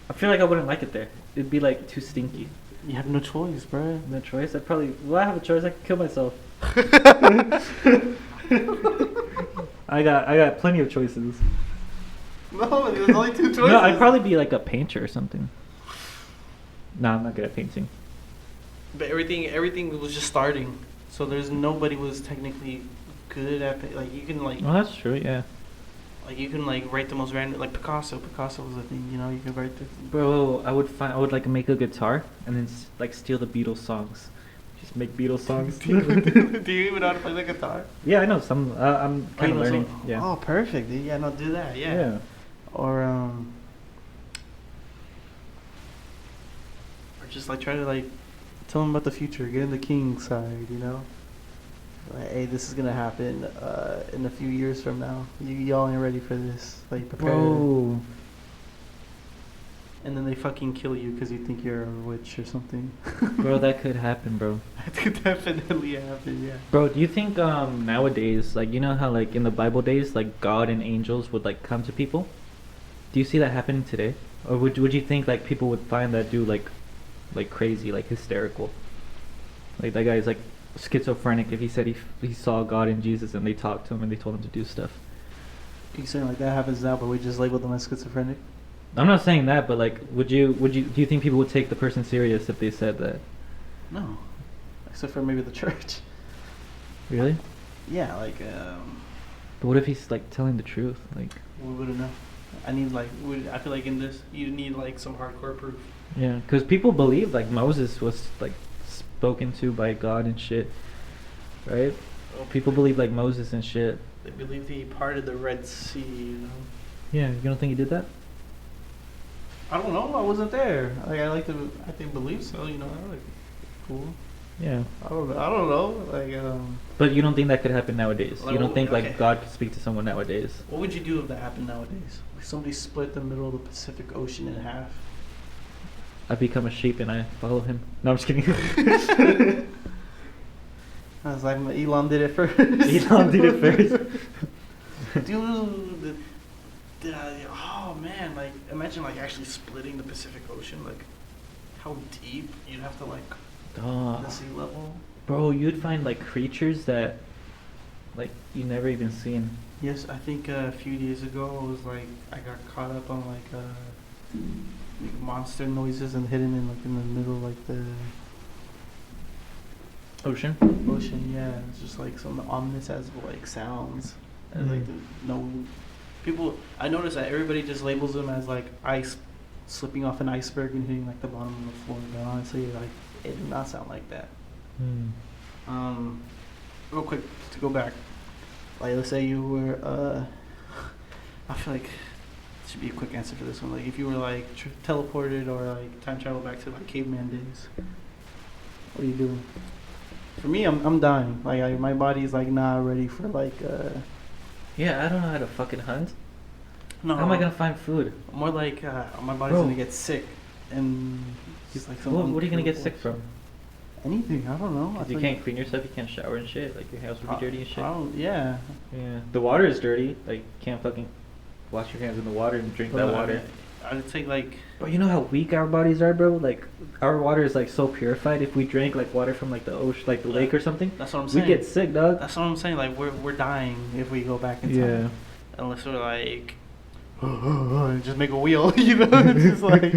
I feel like I wouldn't like it there. It'd be, like, too stinky. You have no choice, bro. No choice? I'd probably... Well, I have a choice. I could kill myself. I got plenty of choices. No, there's only 2 choices. No, I'd probably be, like, a painter or something. No, I'm not good at painting. But everything was just starting, so there's nobody was technically good at like you can like. Well, that's true, yeah. Like you can like write the most random like Picasso. Picasso was a thing, you know. You could write the. Bro, I would like make a guitar and then like steal the Beatles songs. Just make Beatles songs. Do you even know how to play the guitar? Yeah, I know some. I'm kind of learning. Yeah. Oh, perfect. Yeah, no, do that. Yeah. Yeah. Or just like try to like Tell them about the future. Get in the king side, you know. Like, hey, this is gonna happen in a few years from now. Y'all ain't ready for this. Like, prepare. Bro. And then they fucking kill you because you think you're a witch or something. Bro, that could happen, bro. That could definitely happen, yeah. Bro, do you think nowadays, like, you know how like in the Bible days, like God and angels would like come to people? Do you see that happening today? Or would you think like people would find that dude like crazy, like hysterical? Like that guy's like schizophrenic if he said he saw God and Jesus and they talked to him and they told him to do stuff. You saying like that happens now, but we just label them as schizophrenic? I'm not saying that, but like, do you think people would take the person serious if they said that? No, except for maybe the church. Really? Yeah, like But what if he's like telling the truth? Like, we wouldn't know. I feel like in this you need like some hardcore proof. yeah, because people believe like Moses was like spoken to by God and shit, right? People believe like Moses and shit. They believe he parted the Red Sea, you know. Yeah, you don't think he did that? I don't know. I wasn't there. Like I think believe so. You know, like cool. Yeah. I don't know. Like But you don't think that could happen nowadays? Like, You don't think okay. like God could speak to someone nowadays? What would you do if that happened nowadays? Like somebody split the middle of the Pacific Ocean in half. I become a sheep and I follow him. No, I'm just kidding. I was like, Elon did it first. Elon did it first. Dude, oh man, like imagine like actually splitting the Pacific Ocean, like how deep you'd have to like the sea level. Bro, you'd find like creatures that like you never even seen. Yes, I think a few days ago I got caught up on like monster noises and hidden in like in the middle of like the Ocean? ocean. Yeah, it's just like some ominous as like sounds. And like no people. I noticed that everybody just labels them as like ice slipping off an iceberg and hitting like the bottom of the floor. But honestly, like it did not sound like that. Real quick to go back. Like let's say you were I feel like it should be a quick answer for this one. Like if you were like teleported or like time travel back to like caveman days, what are you doing? For me, I'm dying. Like my body's like not ready for like Yeah, I don't know how to fucking hunt. no. How am I gonna find food? More like my body's Bro. gonna get sick and just like some What are you gonna get uncurable- sick from? Anything, I don't know. I 'Cause you feel can't clean yourself, you can't shower and shit. Like your house would be dirty and shit. Yeah. Yeah. The water is dirty. Like you can't fucking wash your hands in the water and drink that water. I'd take like. Bro, you know how weak our bodies are, bro? Like, our water is like so purified. If we drank like water from like the ocean, like the lake or something, That's what I'm we saying. get sick, dog. That's what I'm saying. Like we're dying if we go back in time. Yeah. Unless we're like, just make a wheel, you know? It's just like.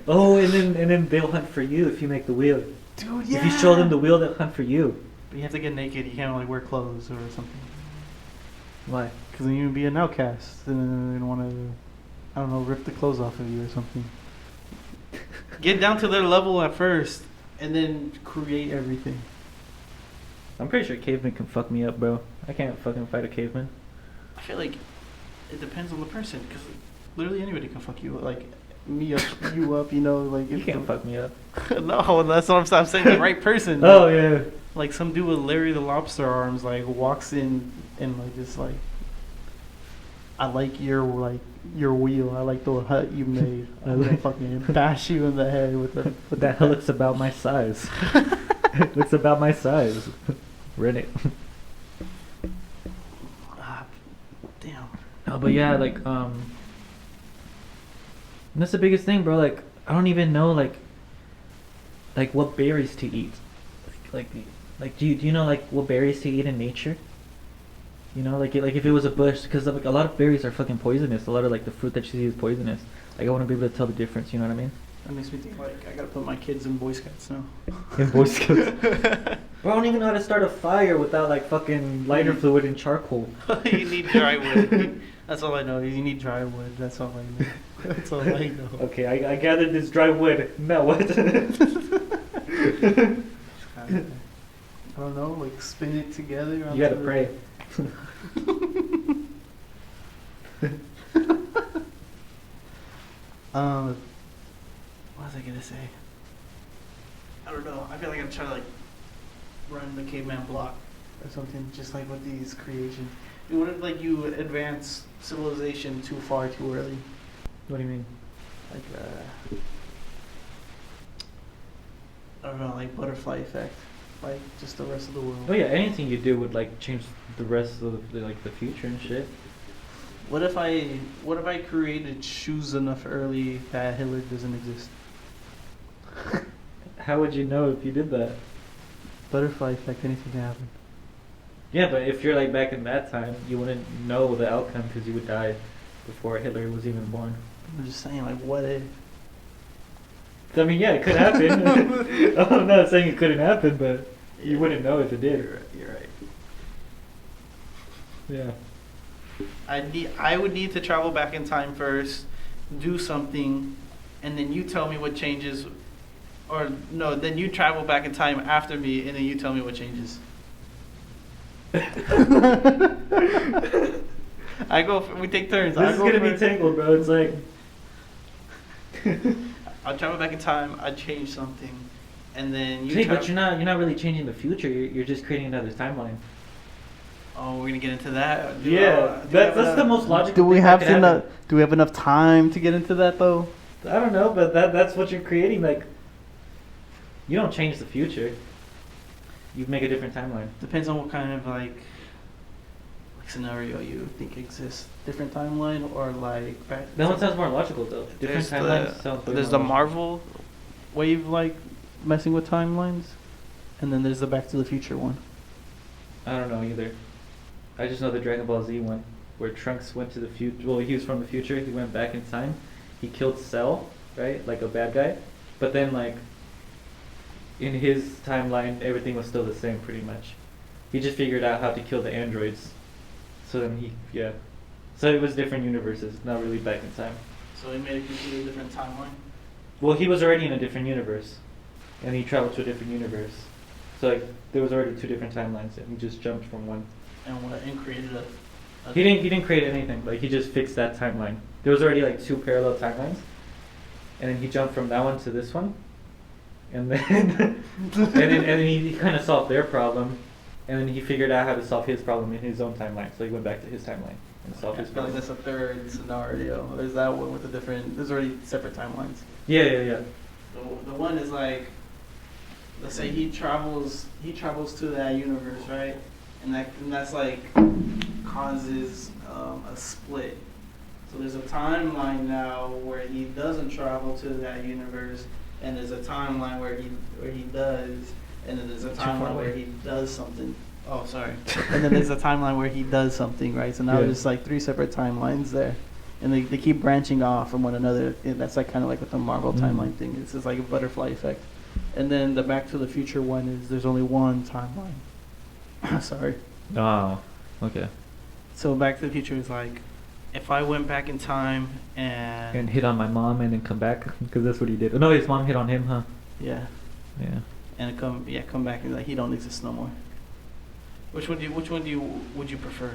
Oh, and then they'll hunt for you if you make the wheel. Dude, yeah. If you show them the wheel, they'll hunt for you. But you have to get naked. You can't like wear clothes or something. Why? Because then you'd be an outcast, and then they don't want to, I don't know, rip the clothes off of you or something. Get down to their level at first, and then create everything. I'm pretty sure cavemen can fuck me up, bro. I can't fucking fight a caveman. I feel like it depends on the person, because literally anybody can fuck you up. Like, me up, you up, you know, like. You can't fuck me up. No, that's what I'm saying. The right person. Oh, yeah. Like some dude with Larry the Lobster arms, like walks in and like just like, I like your wheel. I like the hut you made. I'm gonna fucking bash you in the head with the. What the hell? Looks about my size. Looks about my size. Rent it. Damn. Oh, but yeah, like that's the biggest thing, bro. Like, I don't even know like what berries to eat. Like do you know like what berries to eat in nature? You know, like if it was a bush, because like a lot of berries are fucking poisonous. A lot of like the fruit that you see is poisonous. Like I want to be able to tell the difference. You know what I mean? That makes me think like I gotta put my kids in Boy Scouts now. In Boy Scouts. Bro, I don't even know how to start a fire without like fucking lighter fluid and charcoal. You need dry wood. That's all I know. You need dry wood. That's all I know. That's all I know. Okay, I gathered this dry wood. Now what? I don't know, like spin it together. You gotta pray. What was I gonna say? I don't know. I feel like I'm trying to like run the caveman block or something, just like with these creations. What if like you advance civilization too far too early? What do you mean? Like I don't know, like butterfly effect, like just the rest of the world. Oh yeah, anything you do would like change the rest of the future and shit. What if I created shoes enough early that Hitler doesn't exist? How would you know if you did that? Butterfly effect, anything can happen. Yeah, but if you're like back in that time, you wouldn't know the outcome because you would die before Hitler was even born. I'm just saying, like, what if? I mean, yeah, it could happen. I'm not saying it couldn't happen, but you wouldn't know if it did. You're right. Yeah. I would need to travel back in time first, do something, and then you tell me what changes, or no, then you travel back in time after me, and then you tell me what changes. We take turns. This is gonna be tangled, bro. It's like I'll travel back in time. I change something, and then you. Hey, but you're not really changing the future. You're just creating another timeline. Oh, we're gonna get into that. That's the most logical. Do we thing have that could enough? happen. Do we have enough time to get into that though? I don't know, but that's what you're creating. Like, you don't change the future. You make a different timeline. Depends on what kind of like scenario you think exists. Different timeline or like back. That one sounds more logical though. Different timelines sounds. way There's more the logical. Marvel wave like messing with timelines, and then there's the Back to the Future one. I don't know either. I just know the Dragon Ball Z one, where Trunks went to the future. Well, he was from the future. He went back in time. He killed Cell, right? Like a bad guy. But then, like, in his timeline, everything was still the same, pretty much. He just figured out how to kill the androids. So then yeah. So it was different universes, not really back in time. So he made a completely different timeline. Well, he was already in a different universe, and he traveled to a different universe. So like, there was already two different timelines, and he just jumped from one. And created a. He didn't create anything. Like, he just fixed that timeline. There was already like two parallel timelines, and then he jumped from that one to this one, and then and then he kind of solved their problem, and then he figured out how to solve his problem in his own timeline. So he went back to his timeline and solved his I feel like problem. that's a third scenario. There's that one with the different. There's already separate timelines. Yeah. The one is like, let's say he travels to that universe, right? And that's like causes a split. So there's a timeline now where he doesn't travel to that universe, and there's a timeline where he does, and then there's a timeline where he does something. Oh, sorry. And then there's a timeline where he does something, right? So now there's like 3 separate timelines there, and they keep branching off from one another. And that's like kind of like with the Marvel timeline thing. It's just like a butterfly effect. And then the Back to the Future one is there's only one timeline. Sorry. Oh, okay. So Back to the Future is like, if I went back in time and hit on my mom and then come back, because that's what he did. No, his mom hit on him, huh? Yeah. Yeah. And come back and like he don't exist no more. Which one would you prefer?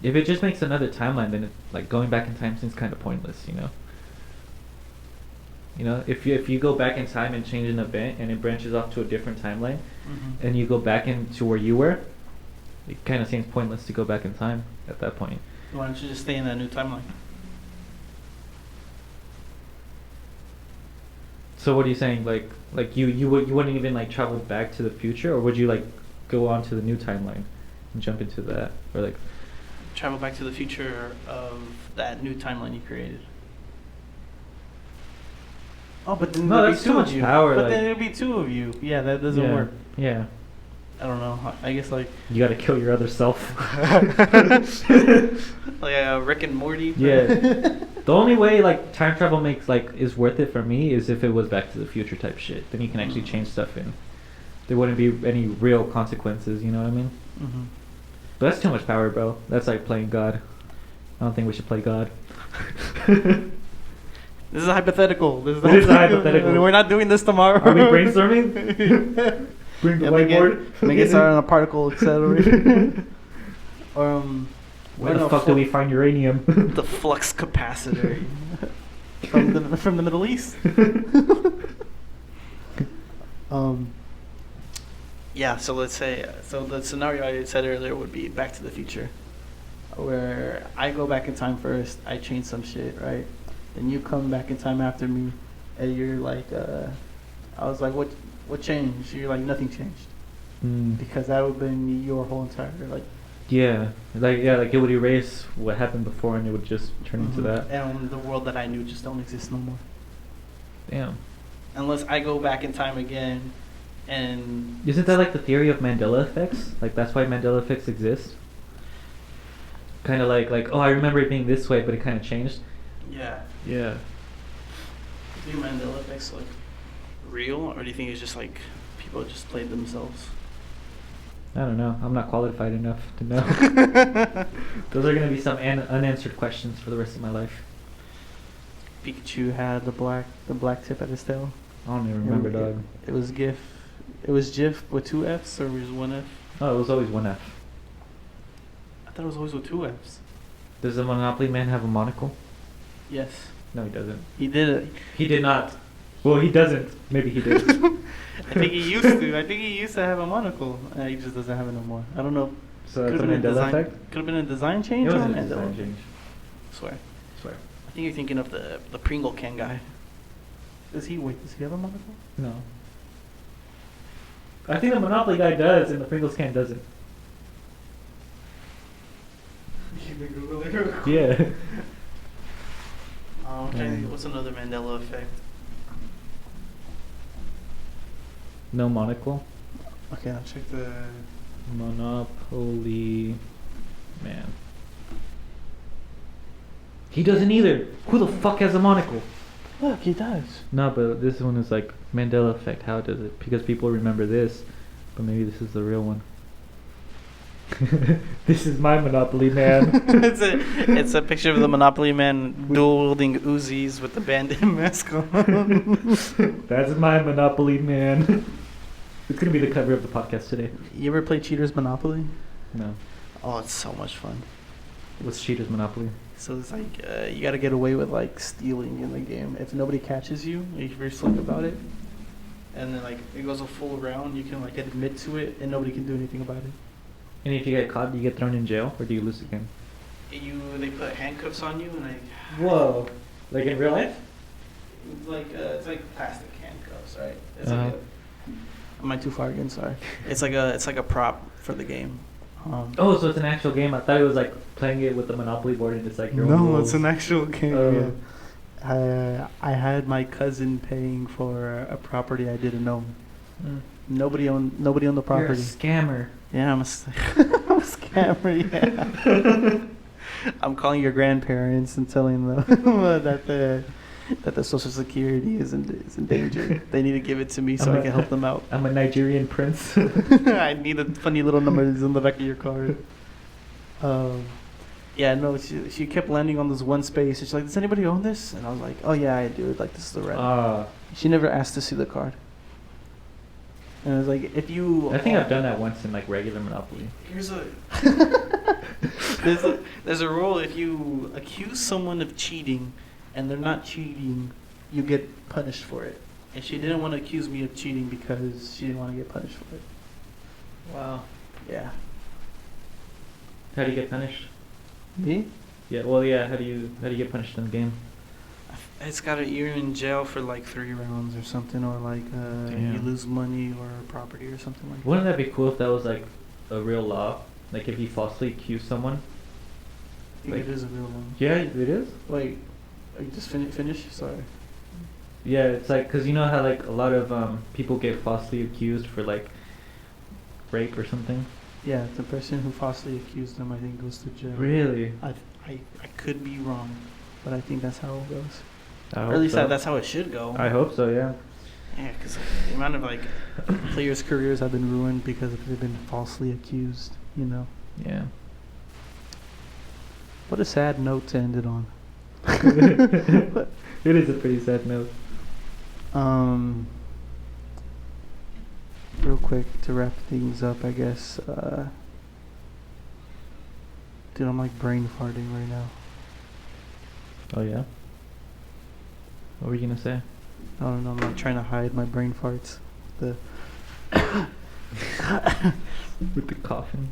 If it just makes another timeline, then like going back in time seems kind of pointless, you know. You know, if you go back in time and change an event and it branches off to a different timeline, and you go back into where you were, it kind of seems pointless to go back in time at that point. Why don't you just stay in that new timeline? So what are you saying? Like you wouldn't even like travel back to the future, or would you like go on to the new timeline and jump into that, or like Travel back to the future of that new timeline you created. Oh, but then No, there'd that's be too two much of you. power, But like- then there'd be 2 of you. Yeah, that doesn't yeah, work. Yeah, I don't know. I guess like you got to kill your other self. like Rick and Morty. Yeah. The only way like time travel makes like is worth it for me is if it was Back to the Future type shit. Then you can actually change stuff in. There wouldn't be any real consequences. You know what I mean? Mm-hmm. But that's too much power, bro. That's like playing God. I don't think we should play God. This is a hypothetical. This It is a hypothetical. We're not doing this tomorrow. Are we brainstorming? Bring the whiteboard. Make it start on a particle accelerator. Where the fuck do we find uranium? The flux capacitor from the Middle East. Yeah, so let's say the scenario I said earlier would be Back to the Future, where I go back in time first, I change some shit, right? Then you come back in time after me, and you're like, I was like, what changed? You're like, nothing changed, because that would have been your whole entire like. Yeah, like it would erase what happened before, and it would just turn into that. And the world that I knew just don't exist no more. Damn. Unless I go back in time again, and Isn't that like the theory of Mandela effects? Like that's why Mandela effects exist. Kind of like oh, I remember it being this way, but it kind of changed. yeah. Yeah. Do you think Mandela effects like real, or do you think it's just like people just played themselves? I don't know. I'm not qualified enough to know. Those are gonna be some unanswered questions for the rest of my life. Pikachu had the black tip at his tail. I don't even remember, dog. It was GIF. It was GIF with 2 Fs, or was 1 F? Oh, it was always one F. I thought it was always with 2 Fs. Does the Monopoly Man have a monocle? Yes. No, he doesn't. He did it. He did not. Well, he doesn't. Maybe he did. I think he used to. I think he used to have a monocle. He just doesn't have it no more. I don't know. So that's a Could've been Mandela design- effect? Could have been a design change. It was on a Mandela. design change. Swear. Swear. I think you're thinking of the Pringle can guy. Does he have a monocle? No. I think the Monopoly guy does, and the Pringles can doesn't. Yeah. I'm trying to think, what's another Mandela effect? No monocle. Okay, I'll check the. Monopoly Man. He doesn't either. Who the fuck has a monocle? Look, he does. No, but this one is like Mandela effect. How does it? Because people remember this, but maybe this is the real one. This is my Monopoly Man. it's a picture of the Monopoly Man dual wielding Uzis with the bandit mask on. That's my Monopoly Man. It's gonna be the cover of the podcast today. You ever play Cheaters Monopoly? No. Oh, it's so much fun. What's Cheetah's Monopoly? So it's like you gotta get away with like stealing in the game. If nobody catches you, if you're slick about it, and then like it goes a full round, you can like admit to it, and nobody can do anything about it. And if you get caught, do you get thrown in jail, or do you lose again? They put handcuffs on you, and Whoa. Like in real life? it's like plastic handcuffs, right? It's Uh-huh. am I too far again? Sorry. It's like a prop for the game. Oh, so it's an actual game. I thought it was like playing it with the Monopoly board and it's like your own No, rules. it's an actual game. Oh. Yeah. I had my cousin paying for a property I didn't own. Mm. Nobody owned the You're a property. scammer. Yeah, I'm a scammer. Yeah. I'm calling your grandparents and telling them that the Social Security is in danger. They need to give it to me so I can help them out. I'm a Nigerian prince. I need the funny little numbers in the back of your card. Yeah, no, she kept landing on this one space. She's like, "Does anybody own this?" And I was like, "Oh yeah, I do. Like, this is the red." She never asked to see the card. And I was like, "If you..." I think I've done that once in like regular Monopoly. Here's a there's a rule: if you accuse someone of cheating, and they're not cheating, you get punished for it. And she didn't want to accuse me of cheating because she didn't want to get punished for it. Wow. Yeah. How do you get punished? Me? Yeah. Well, yeah. How do you get punished in the game? It's got a year in jail for like 3 rounds or something, or like you lose money or property or something like that. Wouldn't that be cool if that was like a real law? Like if you falsely accuse someone? I think it is a real one. Yeah, it is. Wait, are you just finish? Sorry. Yeah, it's like, cause you know how like a lot of people get falsely accused for like rape or something. Yeah, the person who falsely accused them, I think, goes to jail. Really? I could be wrong, but I think that's how it goes. I Or hope at least so. that's how it should go. I hope so. Yeah. Yeah, because the amount of like players' careers have been ruined because they've been falsely accused. You know. Yeah. What a sad note to end it on. It is a pretty sad note. Real quick to wrap things up, I guess. Dude, I'm like brain farting right now. Oh yeah. What were you gonna say? I don't know. I'm like trying to hide my brain farts. The With the coffin.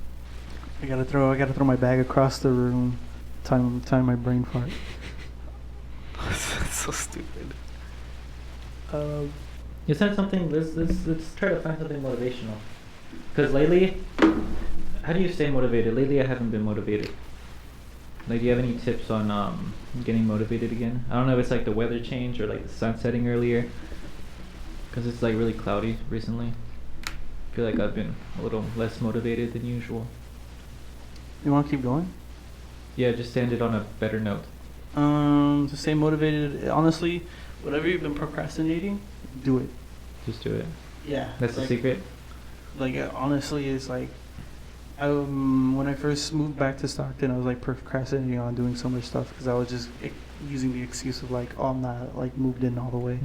I gotta throw my bag across the room. Time my brain fart. That's so stupid. You said something. Let's try to find something motivational. Cause lately, how do you stay motivated? Lately, I haven't been motivated. Like, do you have any tips on getting motivated again? I don't know if it's like the weather change or like the sun setting earlier. Cause it's like really cloudy recently. I feel like I've been a little less motivated than usual. You want to keep going? Yeah, just to end it on a better note. To stay motivated, honestly, whatever you've been procrastinating, do it. Just do it. Yeah. That's the secret. Like, honestly, it's like, when I first moved back to Stockton, I was like procrastinating on doing so much stuff because I was just using the excuse of like, oh, I'm not like moved in all the way.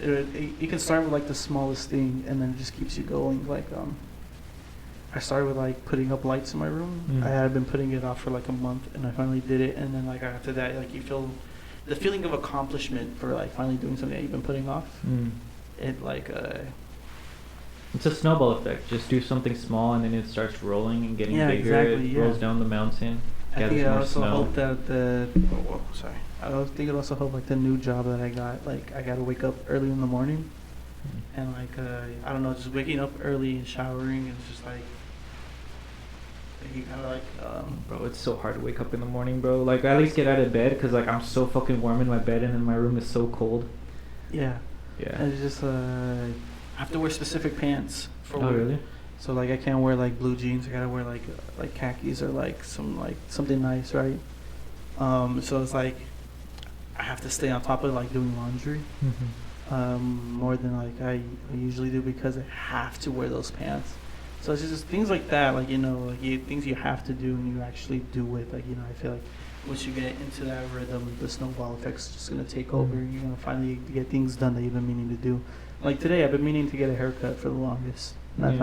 You can start with like the smallest thing, and then it just keeps you going. Like, I started with like putting up lights in my room. I had been putting it off for like a month, and I finally did it. And then like after that, like you feel the feeling of accomplishment for like finally doing something that you've been putting off. It like It's a snowball effect. Just do something small, and then it starts rolling and getting bigger. Exactly, It rolls down the mountain. I think gathers I more also snow. hope that I think it also helped like the new job that I got. Like I got to wake up early in the morning, and like I don't know, just waking up early and showering, and it's just like you kind of like Bro, it's so hard to wake up in the morning, bro. Like, I at least get out of bed because like I'm so fucking warm in my bed, and then my room is so cold. Yeah. Yeah. And it's just I have to wear specific pants for Oh work. really? So like I can't wear like blue jeans. I gotta wear like khakis or like something nice, right? So it's like I have to stay on top of like doing laundry more than like I usually do because I have to wear those pants. So it's just things like that, like things you have to do and you actually do it. Like I feel like once you get into that rhythm, the snowball effect's just gonna take over. You're gonna finally get things done that you've been meaning to do. Like today, I've been meaning to get a haircut for the longest. And I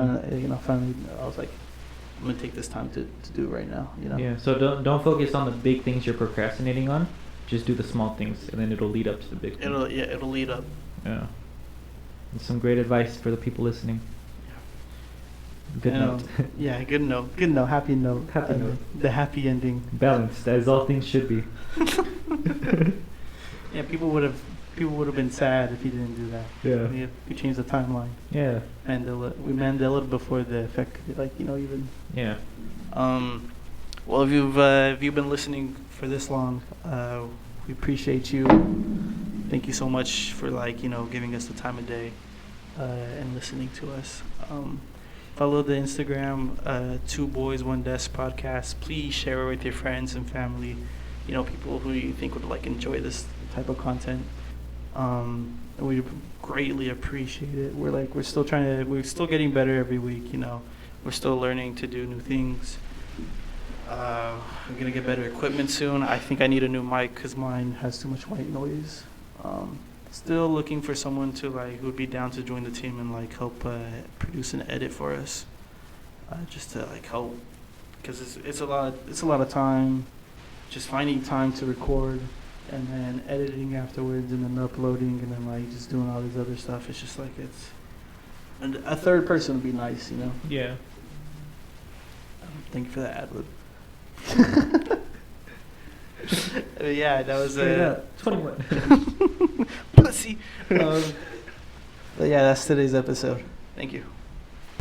finally, I was like, I'm gonna take this time to do it right now. Yeah. So don't focus on the big things you're procrastinating on. Just do the small things, and then it'll lead up to the big things. It'll lead up. Yeah. That's some great advice for the people listening. Good note. Yeah, good note. Good note. Happy note. Happy note. The happy ending. Balanced, as all things should be. Yeah, people would have been sad if he didn't do that. Yeah. We changed the timeline. Yeah. We Mandela before the effect, like, even. Yeah. Well, if you've been listening for this long, we appreciate you. Thank you so much for giving us the time of day and listening to us. Follow the Instagram 2boys1desk podcast. Please share it with your friends and family. People who you think would enjoy this type of content. We greatly appreciate it. We're still getting better every week. We're still learning to do new things. We're gonna get better equipment soon. I think I need a new mic because mine has too much white noise. Still looking for someone to who would be down to join the team and help produce and edit for us. Just to help, because it's a lot of time. Just finding time to record and then editing afterwards and then uploading and then just doing all this other stuff. It's just and a third person would be nice, Yeah. Thank you for that ad lib. Yeah, that was 21. pussy. But yeah, that's today's episode. Thank you.